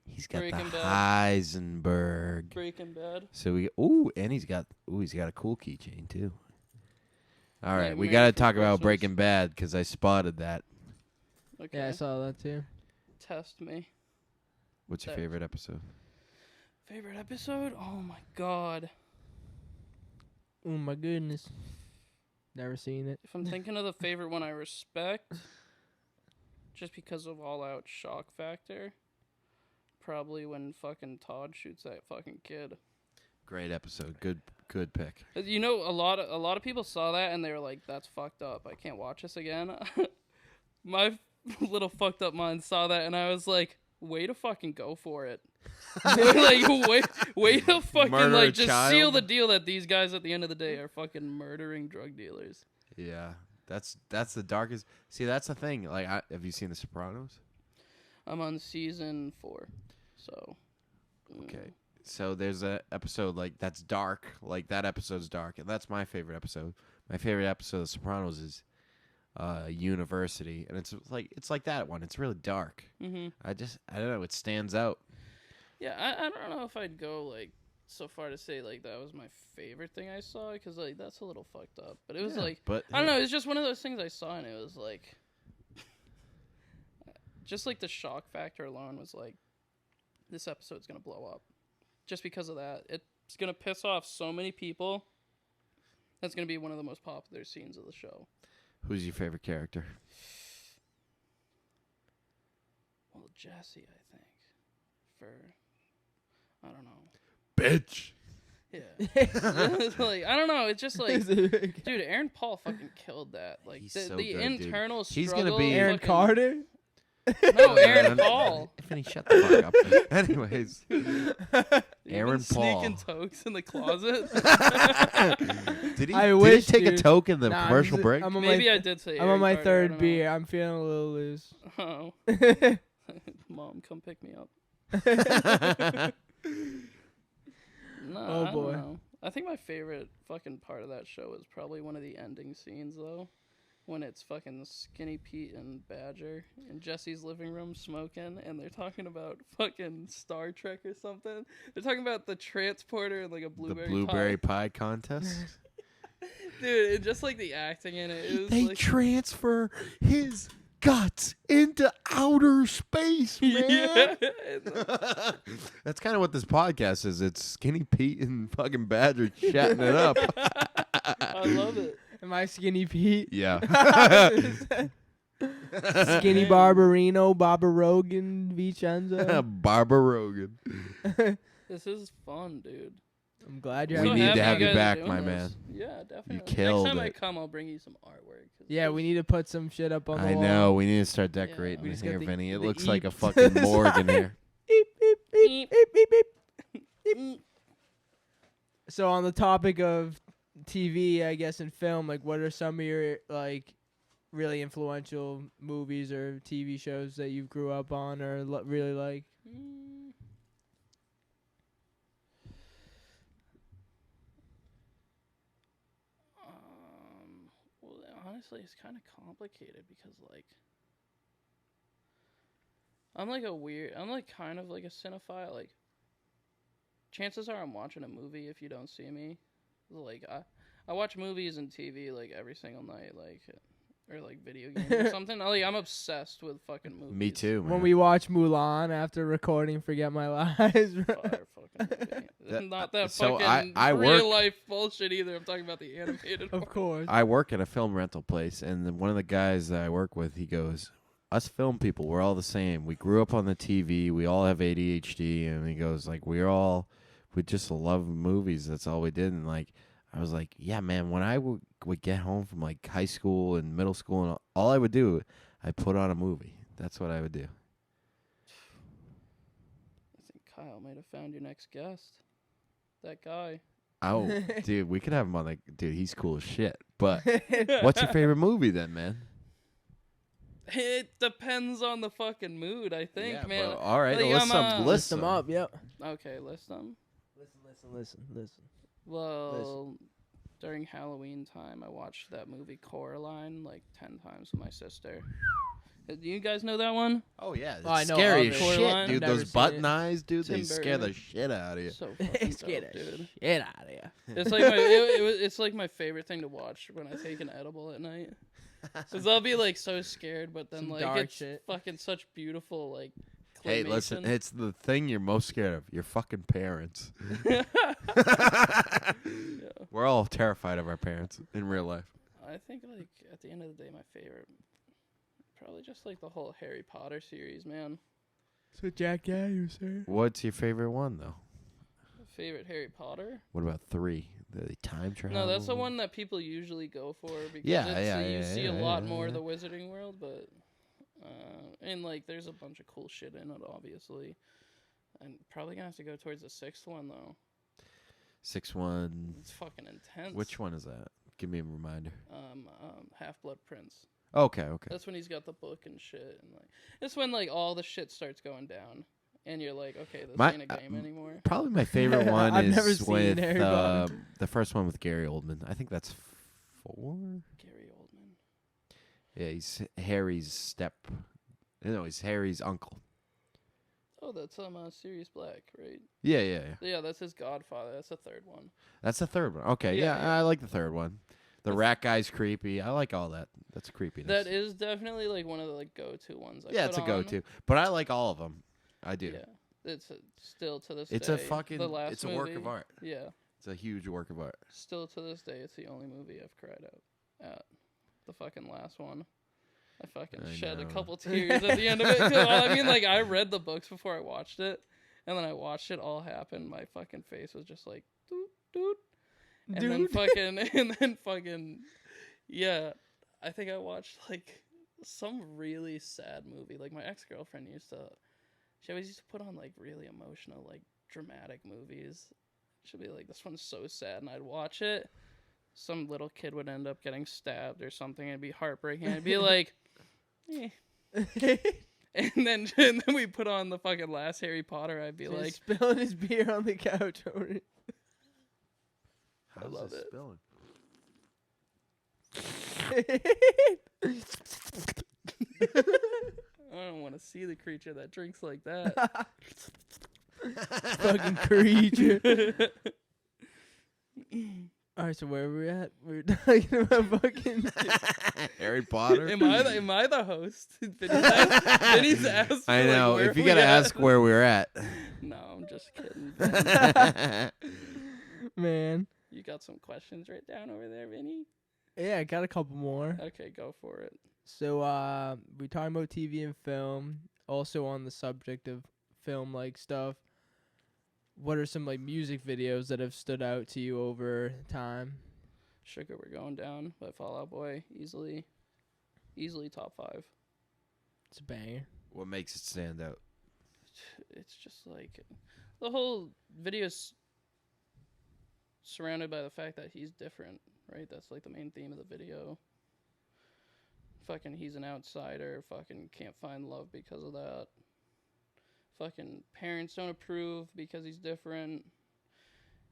He's got Breaking the Bad. Heisenberg. Breaking Bad. So and he's got a cool keychain too. All right, we Nightmare got to for talk about Christmas. Breaking Bad because I spotted that. Okay. Yeah, I saw that too. Test me. What's your That- favorite episode? Favorite episode? Oh my god. Oh my goodness. Never seen it. If I'm thinking of the favorite one I respect, just because of all out shock factor, probably when fucking Todd shoots that fucking kid. Great episode. Good pick. You know, a lot of people saw that and they were like, "That's fucked up. I can't watch this again." My little fucked up mind saw that and I was like, "Way to fucking go for it!" Like, way to fucking Murder a like just child? seal the deal that these guys at the end of the day are fucking murdering drug dealers. Yeah, that's the darkest. See, that's the thing. Like, have you seen The Sopranos? I'm on season 4, so. Okay. So there's a episode like that's dark. Like that episode's dark, and that's my favorite episode. My favorite episode of The Sopranos is University, and it's like that one. It's really dark. Mm-hmm. I don't know. It stands out. Yeah, I don't know if I'd go like so far to say like that was my favorite thing I saw because like that's a little fucked up. But it was Yeah, like but I don't know. It's just one of those things I saw and it was like, just like the shock factor alone was like, this episode's gonna blow up, just because of that. It's gonna piss off so many people. That's gonna be one of the most popular scenes of the show. Who's your favorite character? Well, Jesse, I think. I don't know. Bitch. Yeah. It's like, I don't know. It's just like, dude, Aaron Paul fucking killed that. Like, He's the so good, dude. internal struggle. He's gonna be- Aaron fucking- Carter? No, Aaron Paul. Anthony, shut the fuck up. Anyways, You've Aaron been sneaking Paul. tokes in the closet. did I he wish, take a dude. toke in the Nah, commercial I'm break? on Maybe my, I did say I'm on Aaron my Carter, I third don't know. beer. I'm feeling a little loose. Oh, Mom, come pick me up. No, Oh, I don't boy. know. I think my favorite fucking part of that show is probably one of the ending scenes, though. When it's fucking Skinny Pete and Badger in Jesse's living room smoking, and they're talking about fucking Star Trek or something. They're talking about the transporter and like a blueberry, The blueberry pie. pie contest. Dude, and just like the acting in it, it was They like transfer his guts into outer space, man. yeah. That's kind of what this podcast is. It's Skinny Pete and fucking Badger chatting it up. I love it. Am I Skinny Pete? Yeah. Skinny Barbarino, Baba Rogan, Vincenzo. Barbara Rogan. This is fun, dude. I'm glad you're We So need having to happy have you guys are back, doing my this. man. Yeah, definitely. killed Next time I it. come, I'll bring you some artwork. 'cause Yeah, this we is- need to put some shit up on the I wall. know. We need to start decorating We just here, got the- Vinny. It the looks like a eep. fucking morgue in here. Beep, beep, beep, beep, beep, beep. Mm. So on the topic of TV, I guess, and film, like, what are some of your, like, really influential movies or TV shows that you grew up on or really like? Well, honestly, it's kind of complicated because, like, I'm like kind of like a cinephile. Like, chances are I'm watching a movie if you don't see me. Like, I watch movies and TV, like, every single night, like, or, like, video games or something. Like, I'm obsessed with fucking movies. Me too, man. When we watch Mulan after recording Forget My Lies. Fire fucking movie. Not that so fucking I real work- life bullshit either. I'm talking about the animated one. Of course. I work at a film rental place, and then one of the guys that I work with, he goes, us film people, we're all the same. We grew up on the TV. We all have ADHD. And he goes, like, we just love movies. That's all we did. And, like, I was like, yeah, man, when I would get home from, like, high school and middle school, and all I would do, I put on a movie. That's what I would do. I think Kyle might have found your next guest. That guy. Oh, dude, we could have him on, like, dude, he's cool as shit. But what's your favorite movie then, man? It depends on the fucking mood, I think, Yeah, man. bro. All right, Like, list I'm, some. List them up, yep. Okay, list them. Listen. Well, during Halloween time, I watched that movie Coraline like 10 times with my sister. Do you guys know that one? Oh, yeah. It's I know scary of as it. shit, Coraline? dude. Never Those seen button it. eyes, dude, they Tim scare the Burton. shit out of you. So fucking Scared dope, the dude. shit out of you. It's like it's like my favorite thing to watch when I take an edible at night. Cause I'll be like so scared, but then Some like dark it's shit. fucking such beautiful like. Hey, listen, it's the thing you're most scared of. Your fucking parents. Yeah. We're all terrified of our parents in real life. I think like at the end of the day, my favorite, probably just like the whole Harry Potter series, man. So Jack, yeah, you were saying? What's your favorite one, though? Favorite Harry Potter? What about 3? The time travel? No, that's the one that people usually go for because you see a lot more of the Wizarding World, but and like there's a bunch of cool shit in it, obviously. I'm probably gonna have to go towards the 6th one though. 6th one. It's fucking intense. Which one is that? Give me a reminder. Half-Blood Prince. Okay. That's when he's got the book and shit, and like it's when like all the shit starts going down, and you're like, okay, this ain't a game anymore. Probably my favorite one I've never is seen with Harry Potter. the first one with Gary Oldman. I think that's 4. Gary Oldman. Yeah, he's Harry's he's Harry's uncle. Oh, that's Sirius Black, right? Yeah. Yeah, that's his godfather. That's the 3rd one. That's the 3rd one. Okay, Yeah, yeah, yeah. I like the 3rd one. The rat guy's creepy. I like all that. That's creepiness. That is definitely like one of the like go-to ones. Yeah, it's a go-to. But I like all of them. I do. Yeah, it's still to this It's day. a fucking. The last It's a work of movie, art. Yeah, It's a huge work of art. still to this day, it's the only movie I've cried out at. The fucking last one. I fucking I shed a know. couple tears at the end of it. 'Cause, I mean, like I read the books before I watched it, and then I watched it all happen. My fucking face was just like, doot. And then fucking, yeah. I think I watched like some really sad movie. Like my ex-girlfriend she always used to put on like really emotional, like dramatic movies. She'd be like, this one's so sad, and I'd watch it. Some little kid would end up getting stabbed or something. It'd be heartbreaking. I'd be like, eh. And then we put on the fucking last Harry Potter. I'd be like, spilling his beer on the couch over it. I love it. Spilling? I don't want to see the creature that drinks like that. Fucking creature. Alright, so where are we at? We're talking about fucking Harry Potter. Am I the host? Vinny's asked. I for, know. Like, If you where gotta we at. ask where we're at. No, I'm just kidding. man. You got some questions right down over there, Vinny? Yeah, I got a couple more. Okay, go for it. So we're talking about TV and film, also on the subject of film like stuff. What are some like music videos that have stood out to you over time? Sugar We're Going Down by Fall Out Boy. Easily top 5. It's a banger. What makes it stand out? It's just like the whole video's surrounded by the fact that he's different, right? That's like the main theme of the video. fucking he's an outsider, fucking can't find love because of that. Fucking parents don't approve because he's different.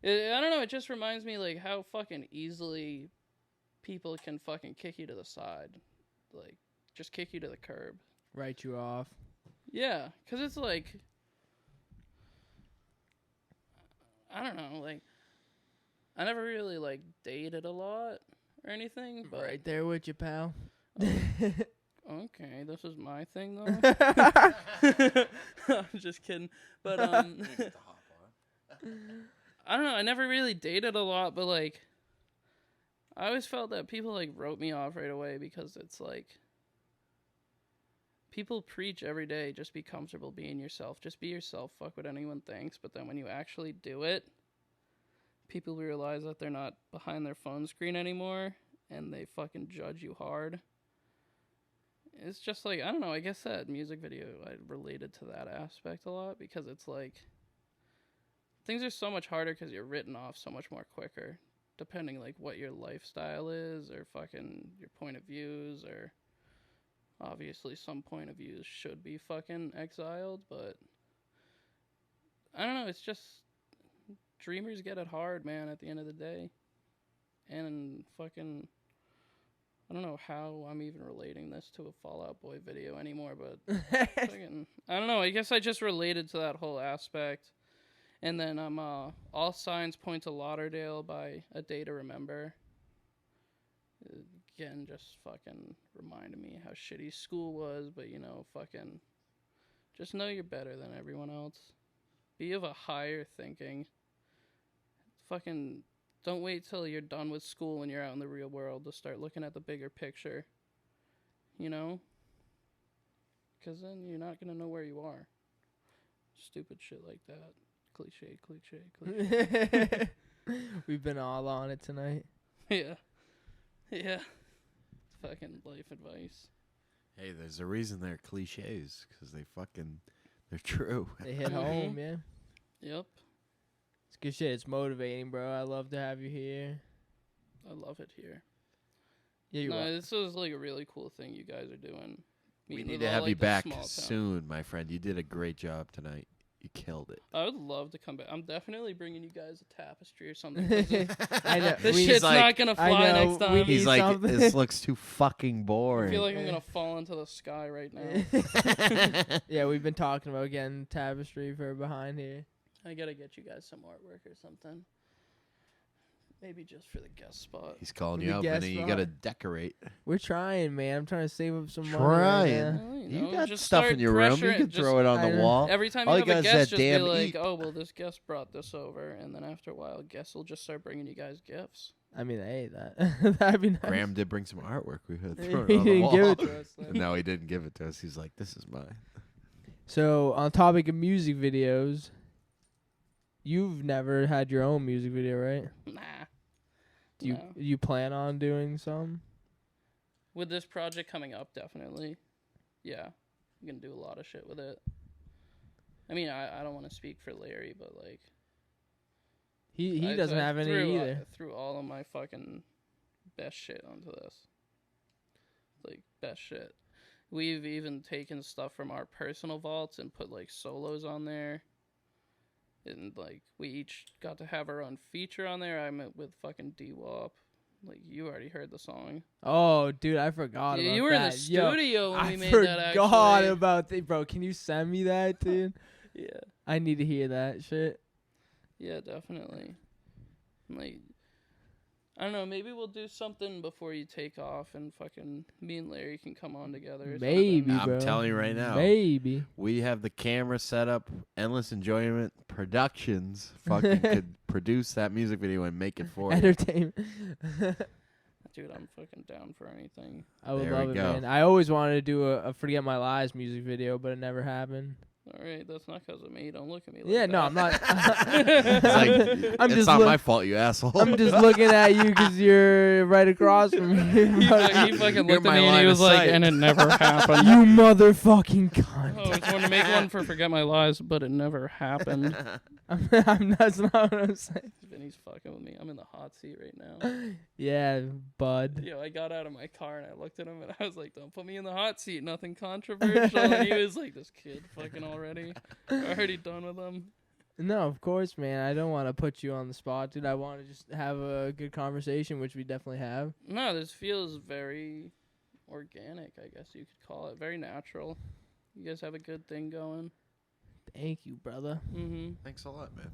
I don't know, it just reminds me, like, how fucking easily people can fucking kick you to the side. Like, just kick you to the curb. Write you off. Yeah, because it's like, I don't know, like, I never really, like, dated a lot or anything, but... Right there with you, pal. Okay, this is my thing, though. I'm just kidding. But, I don't know, I never really dated a lot, but, like, I always felt that people, like, wrote me off right away because it's, like, people preach every day, just be comfortable being yourself. Just be yourself, fuck what anyone thinks. But then when you actually do it, people realize that they're not behind their phone screen anymore, and they fucking judge you hard. It's just like, I don't know, I guess that music video, I related to that aspect a lot, because it's like, things are so much harder because you're written off so much more quicker, depending like what your lifestyle is, or fucking your point of views, or obviously some point of views should be fucking exiled, but I don't know, it's just, dreamers get it hard, man, at the end of the day. And fucking, I don't know how I'm even relating this to a Fall Out Boy video anymore, but fucking, I don't know, I guess I just related to that whole aspect. And then All Signs Point to Lauderdale by A Day to Remember. Again, just fucking reminded me how shitty school was, but, you know, fucking, just know you're better than everyone else. Be of a higher thinking. Fucking, don't wait till you're done with school and you're out in the real world to start looking at the bigger picture. You know? Because then you're not going to know where you are. Stupid shit like that. Cliche. We've been all on it tonight. Yeah. It's fucking life advice. Hey, there's a reason they're cliches, because they're true. They hit home, yeah. Yep. It's good shit. It's motivating, bro. I love to have you here. I love it here. Yeah, you're welcome. This is like a really cool thing you guys are doing. We need to have you back soon, my friend. You did a great job tonight. You killed it. I would love to come back. I'm definitely bringing you guys a tapestry or something. I know. This shit's not going to fly next time. He's like, this looks too fucking boring. I feel like I'm going to fall into the sky right now. Yeah, we've been talking about getting tapestry for behind here. I got to get you guys some artwork or something. Maybe just for the guest spot. He's calling you out, and you got to decorate. We're trying, man. I'm trying to save up some money. Trying. Well, you got just stuff in your room. You can throw it on the wall. Every time All you you have a got is guest, that just be damn like, EEP. oh, well, this guest brought this over. And then after a while, guests will just start bringing you guys gifts. I mean, hey, that'd be nice. Graham did bring some artwork. We had thrown He it on the didn't wall. give it to us. No, he didn't give it to us. He's like, this is mine. So, on topic of music videos, you've never had your own music video, right? Nah. Do you plan on doing some? With this project coming up, definitely. Yeah. I'm going to do a lot of shit with it. I mean, I don't want to speak for Larry, but, like... He doesn't have any either. I threw all of my fucking best shit onto this. Like, best shit. We've even taken stuff from our personal vaults and put, like, solos on there. And, like, we each got to have our own feature on there. I met with fucking D-Wop. Like, you already heard the song. Oh, dude, I forgot about that. You were in the studio when we made that, actually. I forgot about that. Bro, can you send me that, dude? Yeah. I need to hear that shit. Yeah, definitely. Like, I don't know, maybe we'll do something before you take off and fucking me and Larry can come on together. Maybe, bro. I'm telling you right now. Maybe. We have the camera set up. Endless Enjoyment Productions fucking could produce that music video and make it for you. Entertainment. Dude, I'm fucking down for anything. I would There love we it, go. man. I always wanted to do a Forget My Lies music video, but it never happened. All right, that's not because of me. Don't look at me like Yeah, that. no, I'm not. It's like, I'm it's just not look- my fault, you asshole. I'm just looking at you because you're right across from me. He fucking You're looked at my me and line he of was like, sight. and it never happened. You motherfucking cunt. Oh, I was going to make one for Forget My Lies, but it never happened. That's not what I'm saying. Vinny's fucking with me. I'm in the hot seat right now. Yeah, bud. Yo, I got out of my car and I looked at him and I was like, don't put me in the hot seat. Nothing controversial. And he was like, this kid fucking already. Already done with him. No, of course, man. I don't want to put you on the spot, dude. I want to just have a good conversation, which we definitely have. No, this feels very organic, I guess you could call it. Very natural. You guys have a good thing going. Thank you, brother. Mm-hmm. Thanks a lot, man.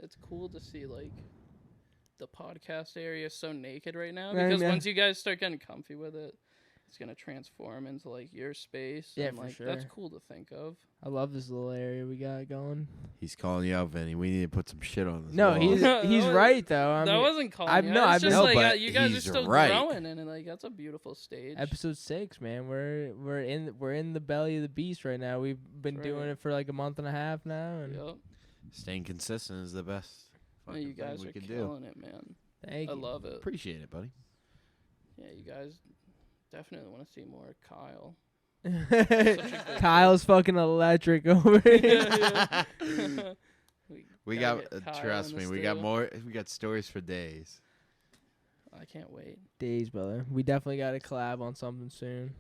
It's cool to see, like, the podcast area so naked right now. Yeah, Because yeah. once you guys start getting comfy with it, it's going to transform into, like, your space. Yeah, and, for like, sure. that's cool to think of. I love this little area we got going. He's calling you out, Vinny. We need to put some shit on this No, wall. he's That he's was- right though. I that mean, wasn't calling I've- you no, out. I've It's just been- like, No, but you guys are he's still right. growing, and, like, that's a beautiful stage. episode 6, man. We're in the belly of the beast right now. We've been That's doing right. it for like a month and a half now, and Yep. Staying consistent is the best No, fucking you thing guys we are can do. killing it, man. thank I you. love it. Appreciate it, buddy. Yeah, you guys definitely want to see more Kyle. Kyle's fucking electric over here. Yeah. We gotta got, get Kyle trust in me, the we got studio. more. We got stories for days. I can't wait. Days, brother. We definitely got to collab on something soon.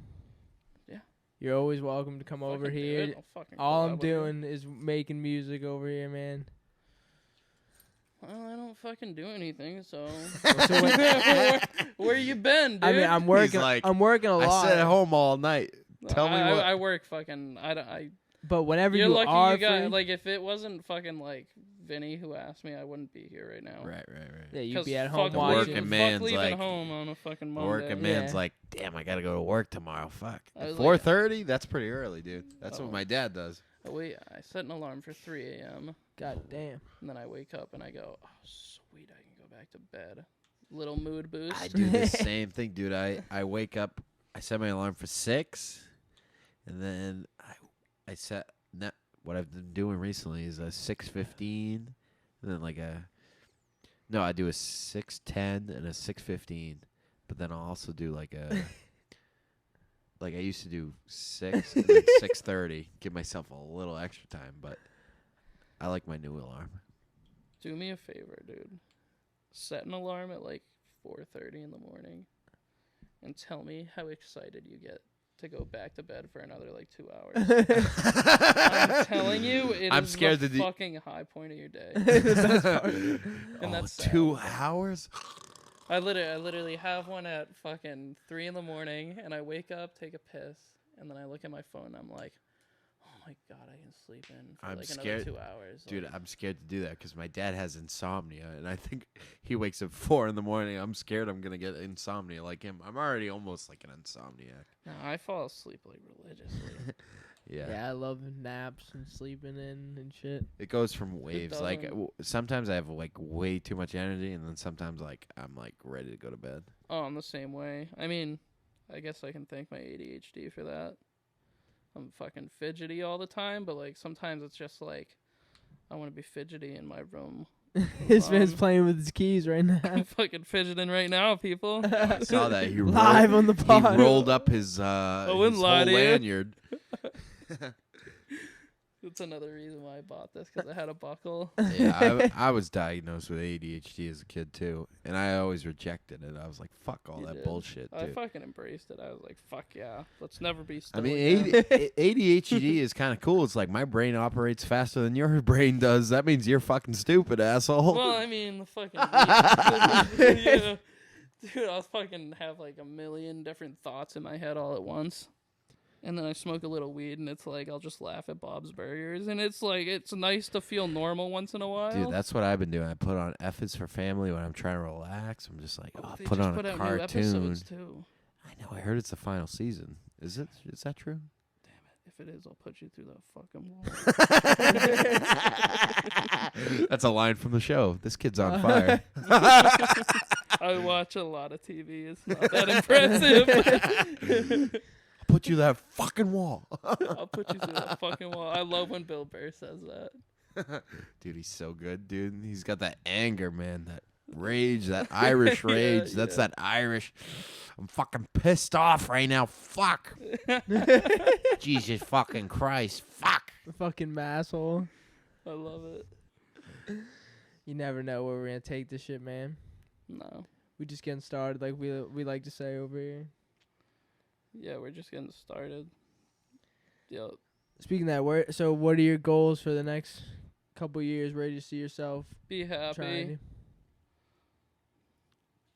Yeah. You're always welcome to come over Fucking do here. it. I'll fucking All collab I'm with you. doing is making music over here, man. Well, I don't fucking do anything, so. So when- Where you been, dude? I mean, I'm working. like, I'm working a lot. I sat at home all night. Tell me what. I work fucking. But whenever You're you lucky are you got. free, Like, if it wasn't fucking like Vinny who asked me, I wouldn't be here right now. Right. yeah, you'd 'Cause be at fuck home The watching. working fuck man's leaving like- home on a fucking The Monday. working man's Yeah. like, damn, I gotta go to work tomorrow. Fuck. I was like- 4:30? That's pretty early, dude. That's Oh. what my dad does. Oh, wait, I set an alarm for 3 a.m. God damn. and then I wake up and I go, oh sweet, I can go back to bed. Little mood boost. I do the same thing, dude. I wake up. I set my alarm for 6, and then I set. What I've been doing recently is a 6:15, and then like a. No, I do a 6:10 and a 6:15, but then I'll also do like a. Like I used to do 6 and then 6:30. Give myself a little extra time, but I like my new alarm. Do me a favor, dude. Set an alarm at like 4:30 in the morning, and tell me how excited you get to go back to bed for another like 2 hours. I'm telling you, I'm is scared the to do- fucking high point of your day. The And Oh, that's sad. 2 hours? I literally have one at fucking 3 in the morning, and I wake up, take a piss, and then I look at my phone, and I'm like, oh my god, I can sleep in for I'm like scared. another 2 hours. Dude, Like, I'm scared to do that because my dad has insomnia, and I think he wakes up 4 in the morning. I'm scared I'm gonna get insomnia like him. I'm already almost like an insomniac. no, I fall asleep like religiously. Yeah, Yeah, I love naps and sleeping in and shit. it goes from waves. Like doesn't? sometimes I have like way too much energy, and then sometimes like I'm like ready to go to bed. Oh, I'm the same way. I mean, I guess I can thank my ADHD for that. I'm fucking fidgety all the time, but like sometimes it's just like I want to be fidgety in my room. His man's Um, playing with his keys right now. I'm fucking fidgeting right now, people. I saw that he Live on the he pod. rolled up his wouldn't his lie whole to you. lanyard. That's another reason why I bought this, because I had a buckle. Yeah, I was diagnosed with ADHD as a kid too, and I always rejected it. I was like, "Fuck all You that did. bullshit, I dude." fucking embraced it. I was like, fuck yeah. Let's never be I still mean, again. ADHD is kind of cool. It's like my brain operates faster than your brain does. That means you're fucking stupid, asshole. Well, I mean, the fucking yeah. Dude, I'll fucking have like a million different thoughts in my head all at once. And then I smoke a little weed, and it's like I'll just laugh at Bob's Burgers, and it's like it's nice to feel normal once in a while. Dude, that's what I've been doing. I put on F is for Family when I'm trying to relax. I'm just like, oh, They put just on put a out new cartoon. episodes too. I know. I heard it's the final season. Is it? Is that true? If it is, I'll put you through that fucking wall. That's a line from the show. This kid's on fire. I watch a lot of TV. It's not that impressive. I'll put put you that fucking wall. I'll put you through that fucking wall. I love when Bill Burr says that. Dude, he's so good, dude. He's got that anger, man. That rage, that Irish rage. That's that Irish. I'm fucking pissed off right now. Fuck. Jesus fucking Christ. Fuck. The fucking asshole. I love it. You never know where we're gonna take this shit, man. No. We just getting started, like we like to say over here. Yeah, we're just getting started. Yep. Speaking of that, so what are your goals for the next couple years? Where do you see yourself Be happy. trying?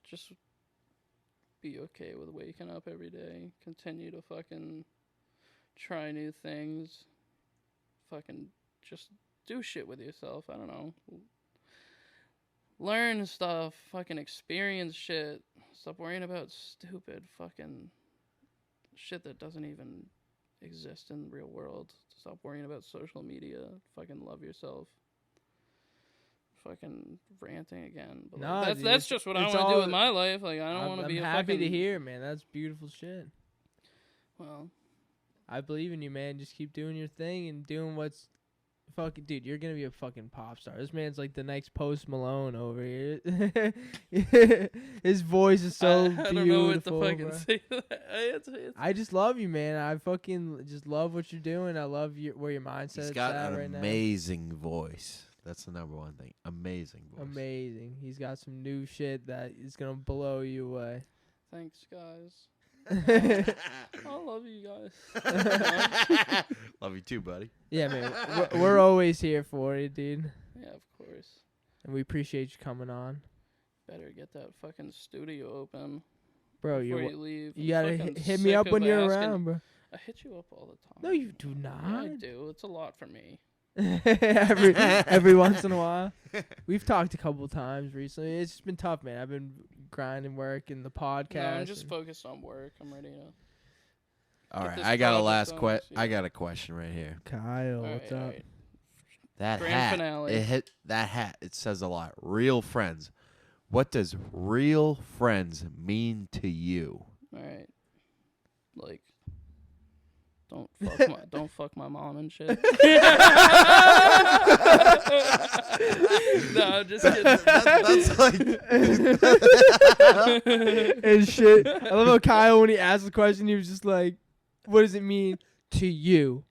Just be okay with waking up every day. Continue to fucking try new things. Fucking just do shit with yourself. I don't know. Learn stuff. Fucking experience shit. Stop worrying about stupid fucking shit that doesn't even exist in the real world. Stop worrying about social media. Fucking love yourself. Fucking ranting again. But No, like, dude, that's just what I want to do with my life. Like, I don't want to be I'm a happy fucking... to hear, man. That's beautiful shit. Well, I believe in you, man. Just keep doing your thing and doing what's fucking, dude. You're gonna be a fucking pop star. This man's like the next Post Malone over here. His voice is so beautiful. I don't know what to fucking bro. say. It's I just love you, man. I fucking just love what you're doing. I love where your mindset He's is got at an right now. amazing voice. That's the number one thing. Amazing voice. Amazing. He's got some new shit that is gonna blow you away. Thanks, guys. I love you guys. Love you too, buddy. Yeah, man. We're always here for you, dude. Yeah, of course. And we appreciate you coming on. Better get that fucking studio open Bro, before you you leave. you gotta I'm fucking hit me sick up of when you're asking- around, bro. I hit you up all the time. No, you do not. Yeah, I do. It's a lot for me. every once in a while. We've talked a couple times recently. It's just been tough, man. I've been grinding work and the podcast. No, I'm just focused on work. I'm ready to... All Get right, this I got a project last done question. this year. I got a question right here. Kyle, All what's right, up? all right. That Grand hat, finale. it hit that hat. It says a lot. Real friends. What does real friends mean to you? All right. Like, don't fuck my mom and shit. No, I'm just kidding. That's like And shit. I love how Kyle, when he asked the question, he was just like, "What does it mean to you?"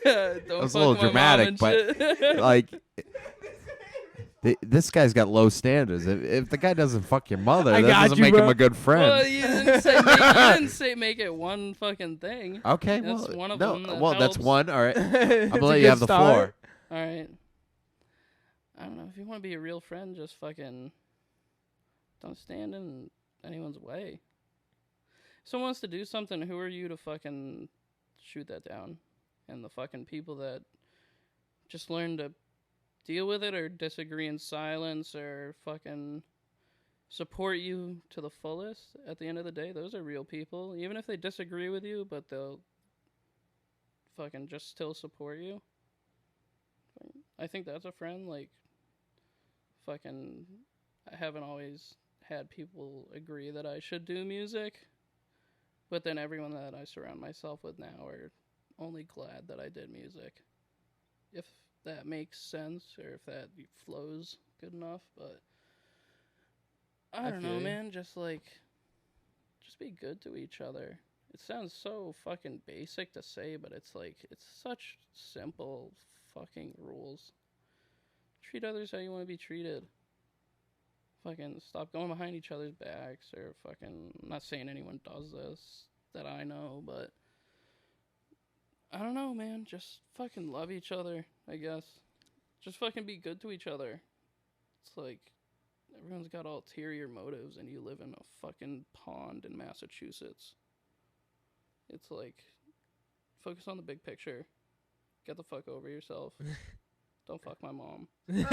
Don't was a fuck little my dramatic, mom and shit. like this guy's got low standards. If the guy doesn't fuck your mother, I that got doesn't you, make bro. him a good friend. Well, you didn't say make it one fucking thing. Okay, That's well, one of no, them that well, that's helps. one. All right, I'm It's gonna a let you good have the start. floor. All right. I don't know. If you want to be a real friend, just fucking don't stand in anyone's way. If someone wants to do something, who are you to fucking shoot that down? And the fucking people that just learn to deal with it or disagree in silence or fucking support you to the fullest at the end of the day, those are real people. Even if they disagree with you, but they'll fucking just still support you. I think that's a friend. Like, fucking, I haven't always had people agree that I should do music, but then everyone that I surround myself with now are only glad that I did music. If that makes sense, or if that flows good enough, but I don't know, feel you. man. Just be good to each other. It sounds so fucking basic to say, but it's like, it's such simple fucking rules. Treat others how you want to be treated. Fucking stop going behind each other's backs, or fucking, I'm not saying anyone does this that I know, but I don't know, man. Just fucking love each other, I guess. Just fucking be good to each other. It's like, everyone's got ulterior motives and you live in a fucking pond in Massachusetts. It's like, focus on the big picture. Get the fuck over yourself. Don't fuck my mom. Hey,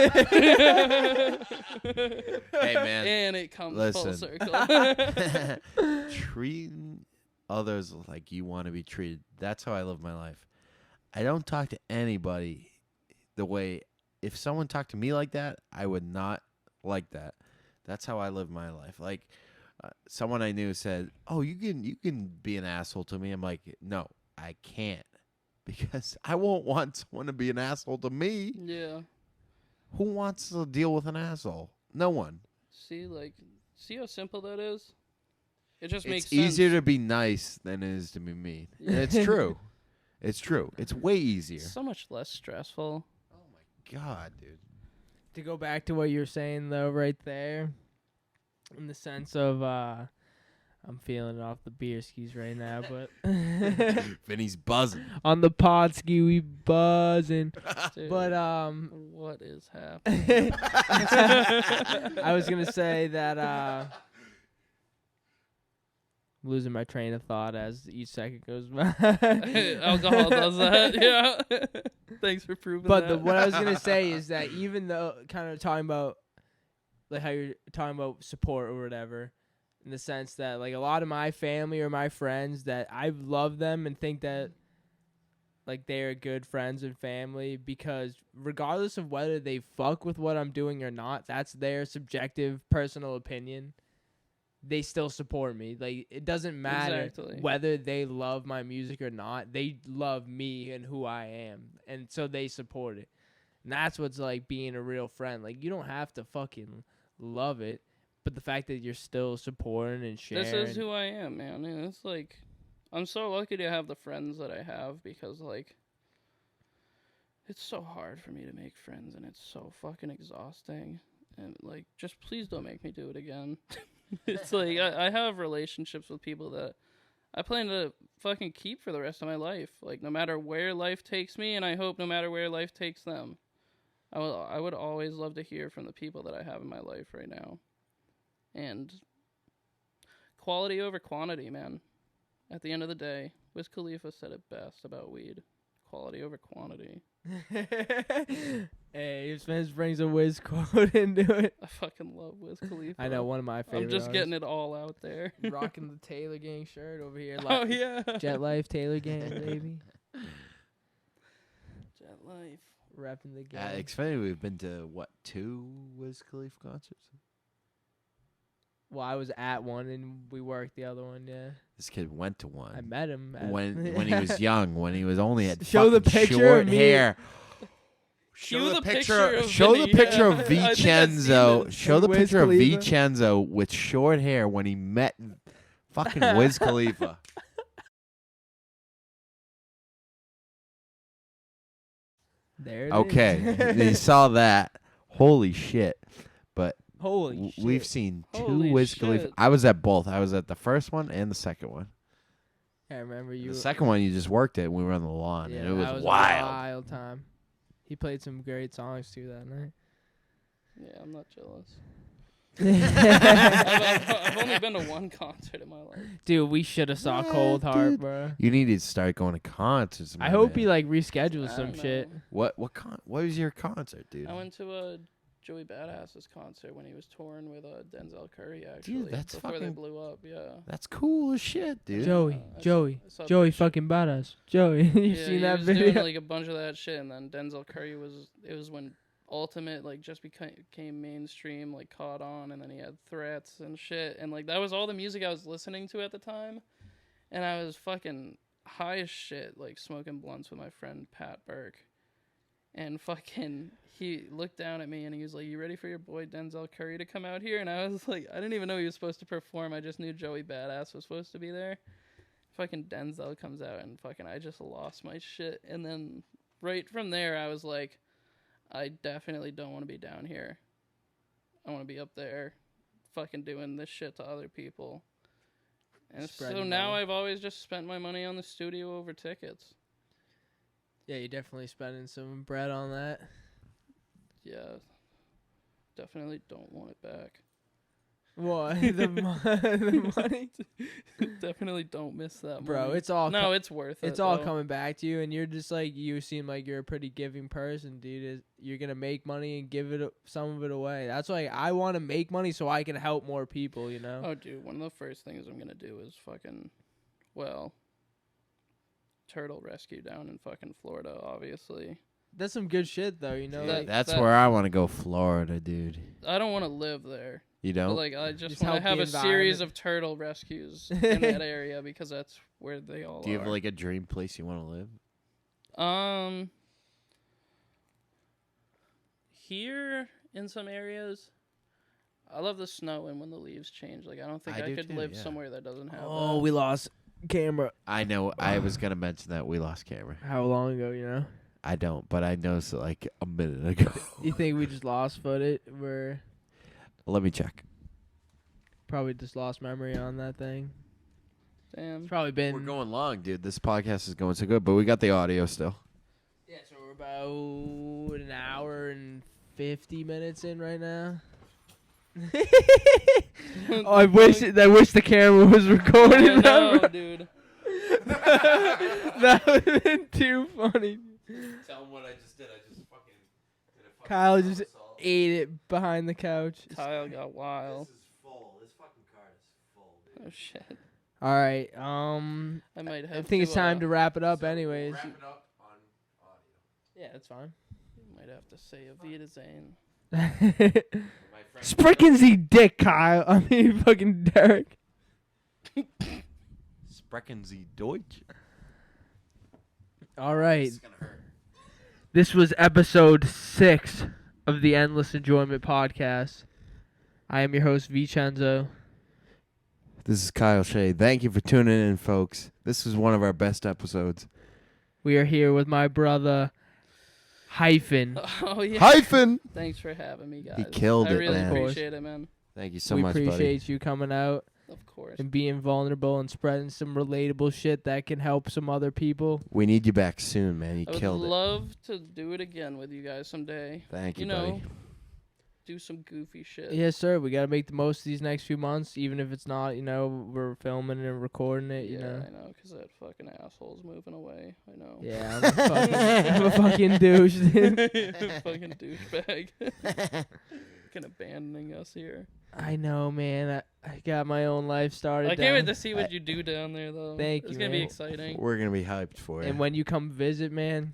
man. And it comes full Listen. circle. Treating others like you want to be treated. That's how I live my life. I don't talk to anybody the way, if someone talked to me like that, I would not like that. That's how I live my life. Like, someone I knew said, "Oh, you can be an asshole to me." I'm like, "No, I can't, because I won't want someone to be an asshole to me. Yeah. Who wants to deal with an asshole? No one. See how simple that is? It just makes It's sense. easier to be nice than it is to be mean. And it's true. It's true. It's way easier. It's so much less stressful. Oh my god, dude. To go back to what you're saying though, right there, in the sense of I'm feeling it off the beer skis right now, but Vinny's buzzing. on the podskeee we buzzing. Dude, But what is happening? I was gonna say that losing my train of thought as each second goes by. Alcohol does that. Yeah. Thanks for proving But that. what I was gonna say is that even though kind of talking about like how you're talking about support or whatever, in the sense that like a lot of my family or my friends that I love them and think that like they're good friends and family, because regardless of whether they fuck with what I'm doing or not, that's their subjective personal opinion. They still support me. Like, it doesn't matter Exactly. whether they love my music or not. They love me and who I am, and so they support it. And that's what's like being a real friend. Like, you don't have to fucking love it, but the fact that you're still supporting and sharing. This is who I am, man. And it's like, I'm so lucky to have the friends that I have, because like, it's so hard for me to make friends, and it's so fucking exhausting. And like, just please don't make me do it again. It's like, I have relationships with people that I plan to fucking keep for the rest of my life. Like, no matter where life takes me, and I hope no matter where life takes them. I would always love to hear from the people that I have in my life right now. And quality over quantity, man. At the end of the day, Wiz Khalifa said it best about weed. Quality over quantity. Hey, if Spence brings a Wiz quote into it. I fucking love Wiz Khalifa. I know, one of my favorite. I'm just getting it all out there. Rocking the Taylor Gang shirt over here. Oh, yeah. Jet Life, Taylor Gang, baby. Jet Life. Repping the At gang. Xfinity, we've been to, 2 Wiz Khalifa concerts? Well, I was at one and we worked the other one, yeah. This kid went to one. I met him. when he was young, when he was only at Show the fucking picture short of me. hair. Cue the picture of Show the Vinny, picture yeah. of I think I've seen Vincenzo. this. Show the Wiz picture of Khalifa. Vincenzo with short hair when he met fucking Wiz Khalifa. There it Okay, is. you saw that. Holy shit! But Holy shit. we've seen 2 Holy Wiz Khalifa. shit. I was at both. I was at the first one and the second one. I remember you. The second one, you just worked it. And we were on the lawn, yeah, and it was, that was wild. a wild time. He played some great songs too that night. Yeah, I'm not jealous. Dude, I've only been to one concert in my life. we should have saw What, Cold Heart, dude? bro. You need to start going to concerts. I my hope man. he like reschedules I some don't shit. know. What was your concert, dude? I went to Joey Badass's concert when he was touring with Denzel Curry, actually. that's before they fucking- blew up, yeah. That's cool as shit, dude. Joey, I Joey, saw Joey pictures. fucking badass. Joey, you Yeah, seen he that was video? doing like a bunch of that shit, and then Denzel Curry it was when Ultimate like just became mainstream, like caught on, and then he had Threats and shit, and like that was all the music I was listening to at the time, and I was fucking high as shit, like smoking blunts with my friend Pat Burke, and fucking he looked down at me and he was like, "You ready for your boy Denzel Curry to come out here?" And I was like, I didn't even know he was supposed to perform. I just knew Joey Badass was supposed to be there. Fucking Denzel comes out and fucking I just lost my shit, and then right from there I was like, I definitely don't want to be down here. I want to be up there fucking doing this shit to other people. And Spreading so now money. I've always just spent my money on the studio over tickets. Yeah, you're definitely spending some bread on that. Yeah. Definitely don't want it back. What? the money? Definitely don't miss that Bro, money. it's all No, it's worth it. it's all though. coming back to you, and you're just like, you seem like you're a pretty giving person, dude. You're gonna make money and give some of it away. That's why I want to make money so I can help more people, you know. Oh, dude, one of the first things I'm gonna do is turtle rescue down in fucking Florida, obviously. That's some good shit, though. You know, Dude, like, that's where I want to go, Florida, dude. I don't want to live there. You But, don't? like, I just Just want to help have the a series environment. of turtle rescues in that area because that's where they all Do you are. have like a dream place you want to live? Here in some areas, I love the snow and when the leaves change. Like, I don't think I I do could too, live yeah. somewhere that doesn't have oh, that. we lost camera. I know. I was gonna mention that we lost camera. How long ago? You know. I don't, but I noticed it like a minute ago. You think we just lost footage? We're Let me check. probably just lost memory on that thing. Damn. It's probably been. We're going long, dude. This podcast is going so good, but we got the audio still. Yeah, so we're about an hour and 50 minutes in right now. Oh, I wish the camera was recording. I know, dude. That would have been too funny. Tell them what I just did. I just fucking did a Kyle just ate it behind the couch. Kyle got wild. This is full. This fucking card is full, dude. Oh, shit. All right. I might have I think it's time to wrap it up, So anyways. Wrap it up on audio. Yeah, that's fine. Might have to say Avita Zane. My friend Sprickensy dick, Kyle. I mean, fucking Derek. Sprechen Sie Deutsch. All right. This is gonna hurt. This was episode 6 of the Endless Enjoyment Podcast. I am your host, Vincenzo. This is Kyle Shea. Thank you for tuning in, folks. This was one of our best episodes. We are here with my brother, Hyphen. Oh, yeah. Hyphen. Thanks for having me, guys. He killed I it, really man. appreciate it, man. Thank you so We much, buddy. appreciate you coming out Of course. and being vulnerable and spreading some relatable shit that can help some other people. We need you back soon, man. You I would killed it. love to do it again with you guys someday. Thank you, You know, buddy. do some goofy shit. Yes, sir. We got to make the most of these next few months, even if it's not, we're filming and recording it, Yeah, you know. I know, 'cause that fucking asshole's moving away. I know. Yeah, I'm a fucking douche, dude. Fucking douchebag. Fucking abandoning us here. I know, man. I got my own life started. I can't wait down. to see what you do down there, though. Thank it's you, gonna be man. exciting. We're gonna be hyped for you. And when you come visit, man,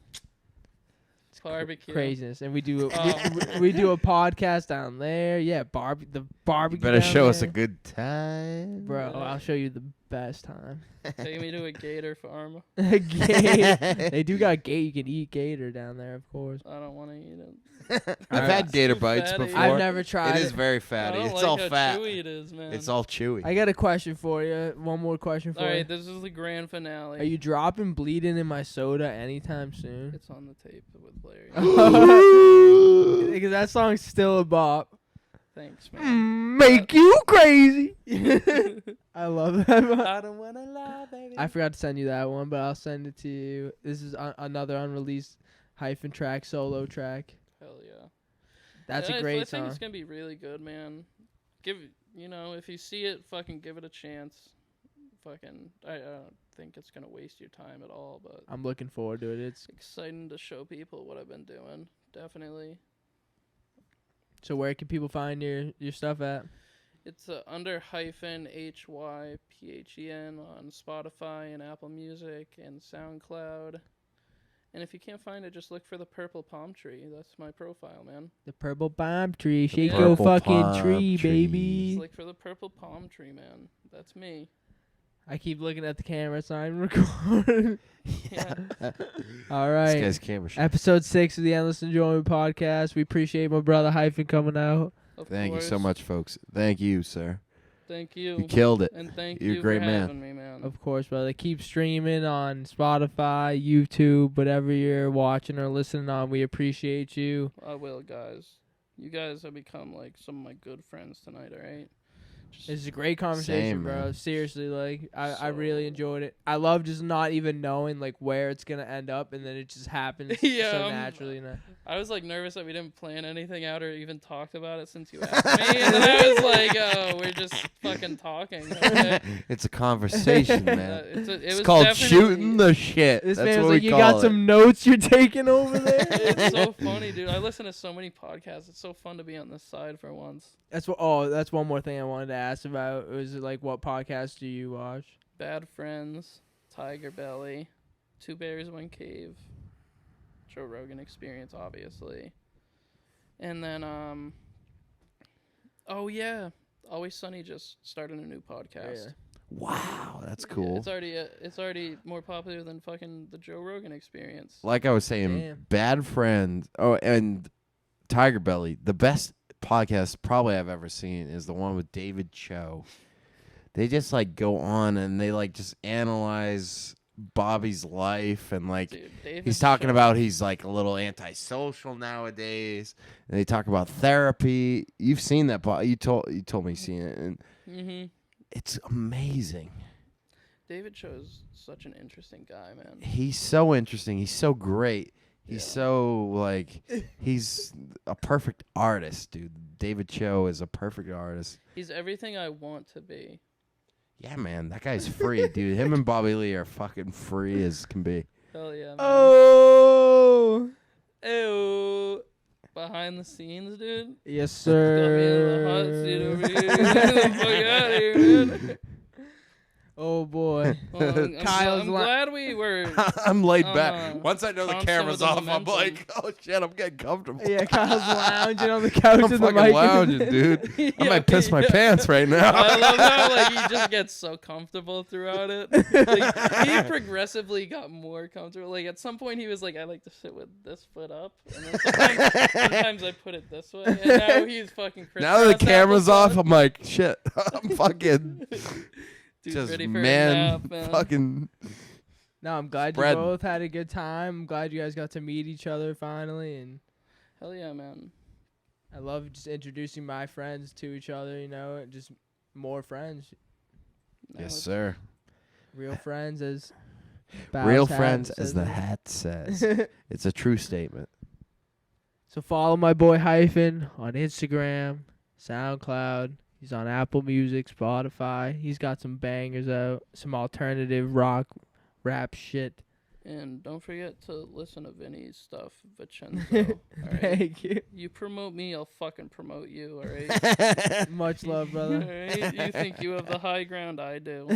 it's Barbecue. craziness. And we do Oh. we do a podcast down there. Yeah, the you barbecue. better down show us a there. good time, Bro, Yeah. I'll show you the best time. Take me to a gator farm. Gator. They do got gator. You can eat gator down there, of course. I don't want to eat it. I've Alright. had gator Too bites fatty. before. I've never tried It it. is very I fatty. don't It's like all how fat. chewy it is, man. It's all chewy. I got a question for you. One more question for All you. right, this is the grand finale. Are you dropping bleeding in my soda anytime soon? It's on the tape with Larry. Because that song's still a bop. Thanks, man. Make you crazy. I love that. I don't wanna lie, baby. I forgot to send you that one, but I'll send it to you. This is another unreleased Hyphen track, solo track. Hell yeah. That's Yeah, a I great think song. it's gonna be really good, man. If you see it, fucking give it a chance. Fucking, I don't think it's gonna waste your time at all, but I'm looking forward to it. It's exciting to show people what I've been doing. Definitely. so where can people find your stuff at? It's under Hyphen HYPHEN on Spotify and Apple Music and SoundCloud. And if you can't find it, just look for the purple palm tree. That's my profile, man. The purple palm tree, The shake your purple fucking palm tree, tree. baby. Just look for the purple palm tree, man. That's me. I keep looking at the camera, it's not even recording. Yeah. All This right. guy's camera shit. Episode 6 of the Endless Enjoyment Podcast. We appreciate my brother Hyphen coming out. Of Thank you so course. much, folks. Thank you, sir. Thank you. You killed it. And thank You're a you great for man. having me, man. Of course, brother. Keep streaming on Spotify, YouTube, whatever you're watching or listening on. We appreciate you. I will, guys. You guys have become like some of my good friends tonight, all right? Just This is a great conversation, Same, bro. man. Seriously, like I really So- enjoyed it. I love just not even knowing like where it's gonna end up, and then it just happens Yeah, so naturally. You know? I was like nervous that we didn't plan anything out or even talked about it since you asked me. And then I was like, oh, we're just fucking talking. Okay? It's a conversation, man. It It's was called definitely- shooting the shit. This That's man was what like, we "You call got it. some notes you're taking over there." It's so funny, dude. I listen to so many podcasts. It's so fun to be on this side for once. That's what. Oh, that's one more thing I wanted to ask about. Was it like what podcast do you watch? Bad Friends, Tiger Belly, Two Bears, One Cave, Joe Rogan Experience, obviously. And then, oh yeah, Always Sunny just started a new podcast. Yeah. Wow, that's Yeah, cool. it's already more popular than fucking the Joe Rogan Experience. Like I was saying, Damn. Bad Friend. Oh, and Tiger Belly. The best podcast probably I've ever seen is the one with David Cho. They just like go on and they like just analyze Bobby's life and like Dude, David he's talking Cho- about he's like a little antisocial nowadays. And they talk about therapy. You've seen that you told me seen it, and Mhm. it's amazing. David Cho's such an interesting guy, man. He's so interesting. He's so great. He's Yeah. so like he's a perfect artist, dude. David Cho is a perfect artist. He's everything I want to be. Yeah, man, that guy's free, dude. Him and Bobby Lee are fucking free as can be. Hell yeah, man. Oh. Ew. Behind the scenes, dude. Yes, Got me in the hot seat sir. over here. Get the fuck out of here, man. Oh boy. Well, Kyle's I'm li- glad we were. I'm laid back. Once I know the found some camera's of the off, I'm momentum. like, oh shit, I'm getting comfortable. Yeah, Kyle's lounging on the couch I'm with the fucking mic. lounging, dude. I Yeah, might piss my yeah. pants right now. I love how like he just gets so comfortable throughout it. Like, he progressively got more comfortable. Like at some point he was like, I like to sit with this foot up, and then sometimes I put it this way. And now he's fucking. Now that the camera's off, I'm I'm like, shit, I'm fucking just ready for a man, nap, man. fucking. No, I'm glad Spread. you both had a good time. I'm glad you guys got to meet each other finally, and Hell yeah, man. I love just introducing my friends to each other. You know, just more friends, No, Yes, it's- sir. real friends as Real Bow's hat friends, says as the it. hat says. It's a true statement. So follow my boy Hyphen on Instagram, SoundCloud. He's on Apple Music, Spotify. He's got some bangers out, some alternative rock, rap shit. And don't forget to listen to Vinny's stuff, Vincenzo. Alright? Thank you. You promote me, I'll fucking promote you, alright? Much love, brother. Alright? You think you have the high ground, I do. I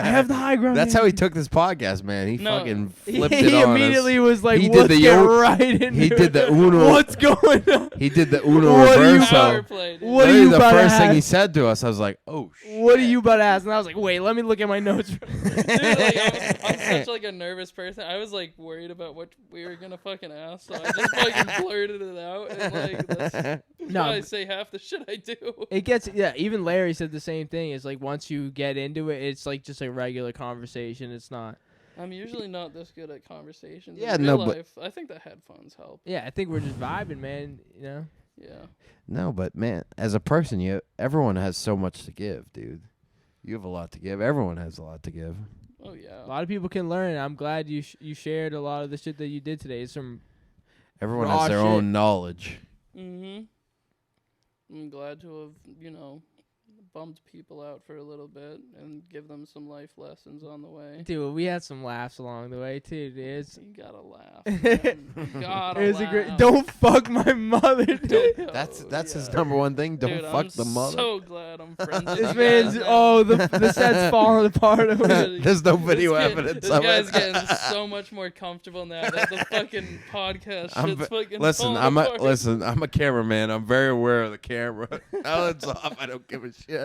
have the high ground. That's how he took this podcast, man. He No. fucking He flipped it on immediately us. was like, He did let's the get Uno- right into He did the it. Uno. What's going on? He did the Uno What are you reverso. Power play, dude. What are Literally you the about to first thing he ask? said to us, I was like, "Oh shit!" What are you about to ask? And I was like, wait, let me look at my notes. Dude, like, I'm such like a nervous person. I was like worried about what we were gonna fucking ask, so I just fucking blurted it out. And like, that's No, why I but say half the shit I do. it gets, yeah, even Larry said the same thing. It's like once you get into it, it's like just a regular conversation. It's not. I'm usually not this good at conversations. Yeah, in no, real but- life. I think the headphones help. Yeah, I think we're just vibing, man. You know? Yeah. No, but man, as a person, everyone has so much to give, dude. You have a lot to give. Everyone has a lot to give. Oh yeah. A lot of people can learn. I'm glad you you shared a lot of the shit that you did today. It's some Everyone Raw has their shit. own knowledge. Mhm. I'm glad to have bumped people out for a little bit and give them some life lessons on the way. dude. We had some laughs along the way too, dude. It's You gotta laugh. Man. You gotta it was laugh. a great. Don't fuck my mother, dude. That's his yeah. number one thing. Don't Dude, fuck I'm the mother. so glad I'm friends with This you man's guys, man. the set's falling apart over here. There's no video This kid- evidence This of guy's it. getting so much more comfortable now that the fucking podcast I'm shit's fucking Listen, falling apart. I'm a cameraman. I'm very aware of the camera. Now it's off. I don't give a shit.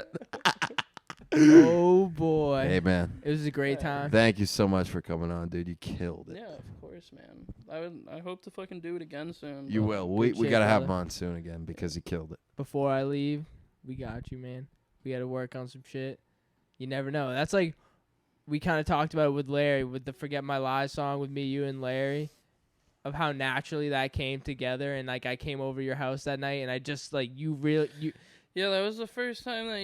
Oh boy. Hey man, It was a great Yeah. time. thank you so much for coming on, dude. You killed it. Yeah, of course, man. I hope to fucking do it again soon. You but- will. We Good shit, gotta have him brother. on soon again because he killed it. Before I leave, we got you, man. We got to work on some shit. You never know. That's like we kind of talked about it with Larry with the "Forget My Lies" song with me, you, and Larry, of how naturally that came together. And like I came over your house that night, and I just like you. Yeah, that was the first time that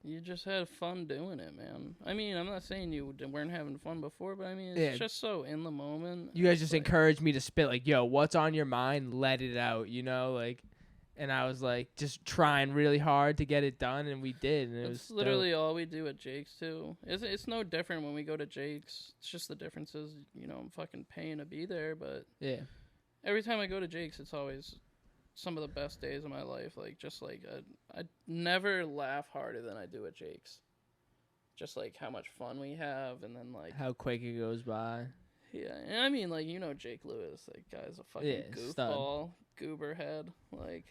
you just had fun doing it, man. I mean, I'm not saying you weren't having fun before, but I mean, it's Yeah. just so in the moment. You guys It's just like- encouraged me to spit like, "Yo, what's on your mind? Let it out," you know, like. And I was like, just trying really hard to get it done, and we did. And it was That's literally all we do at Jake's too. It's no different when we go to Jake's. It's just the difference is, I'm fucking paying to be there, but yeah. every time I go to Jake's, it's always some of the best days of my life. Like, just like I never laugh harder than I do at Jake's. Just like how much fun we have, and then like How quick it goes by. Yeah, and I mean, like, you know Jake Lewis. That guy's a fucking stud. goofball, goober head. Like,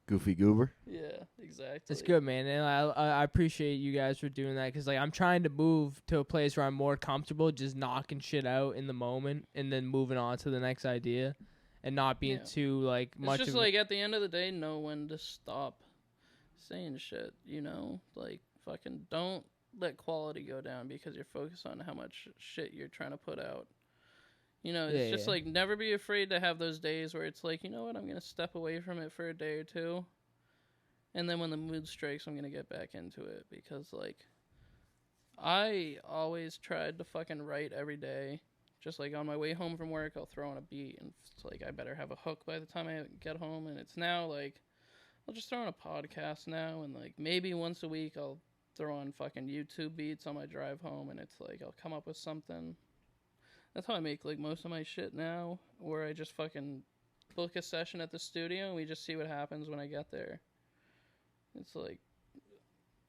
Goofy goober. yeah, exactly. It's good, man, and I appreciate you guys for doing that because like I'm trying to move to a place where I'm more comfortable, just knocking shit out in the moment and then moving on to the next idea, and not being Yeah. too like It's much. just of like at the end of the day, know when to stop saying shit. You know, like fucking don't let quality go down because you're focused on how much shit you're trying to put out. You know, it's just like never be afraid to have those days where it's like, you know what, I'm gonna step away from it for a day or two. And then when the mood strikes, I'm going to get back into it because, like, I always tried to fucking write every day. Just, like, on my way home from work, I'll throw on a beat. And it's like, I better have a hook by the time I get home. And it's now, like, I'll just throw on a podcast now. And, like, maybe once a week I'll throw on fucking YouTube beats on my drive home. And it's like, I'll come up with something. That's how I make, like, most of my shit now. Where I just fucking book a session at the studio and we just see what happens when I get there. It's like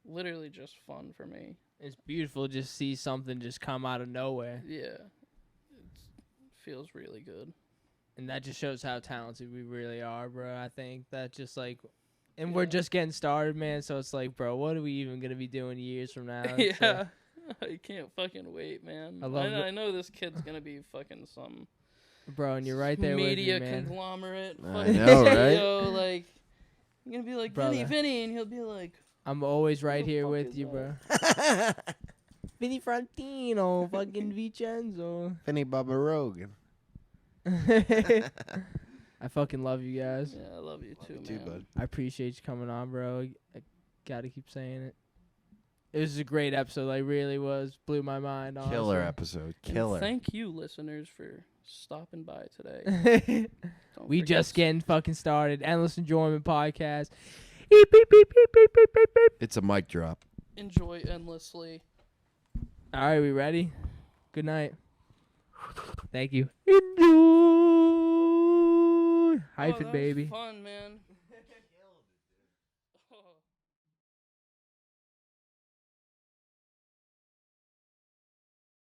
literally just fun for me. It's beautiful to just see something just come out of nowhere. Yeah. It feels really good. And that just shows how talented we really are, bro. I think that just like, and we're just getting started, man. So it's like, bro, what are we even going to be doing years from now? Yeah. I can't fucking wait, man. I I know this kid's going to be fucking some bro, and you're right there media with me, man. conglomerate. I know, right? Video, like, you're going to be like, Brother. Vinny, and he'll be like, I'm always right the here fuck with is you, that? bro. Vinny Frontino, fucking Vincenzo. Vinny Bubba Rogan. I fucking love you guys. Yeah, I love you too, You man. too, bud. I appreciate you coming on, bro. I gotta keep saying it. It was a great episode. Like, really was. Blew my mind, honestly. Killer episode. And Killer. thank you, listeners, for stopping by today. Don't We forget just getting fucking started. Endless Enjoyment Podcast. It's a mic drop. enjoy endlessly. All right, we ready? Good night. Thank you. Enjoy. Hyphen, that was baby. fun, man.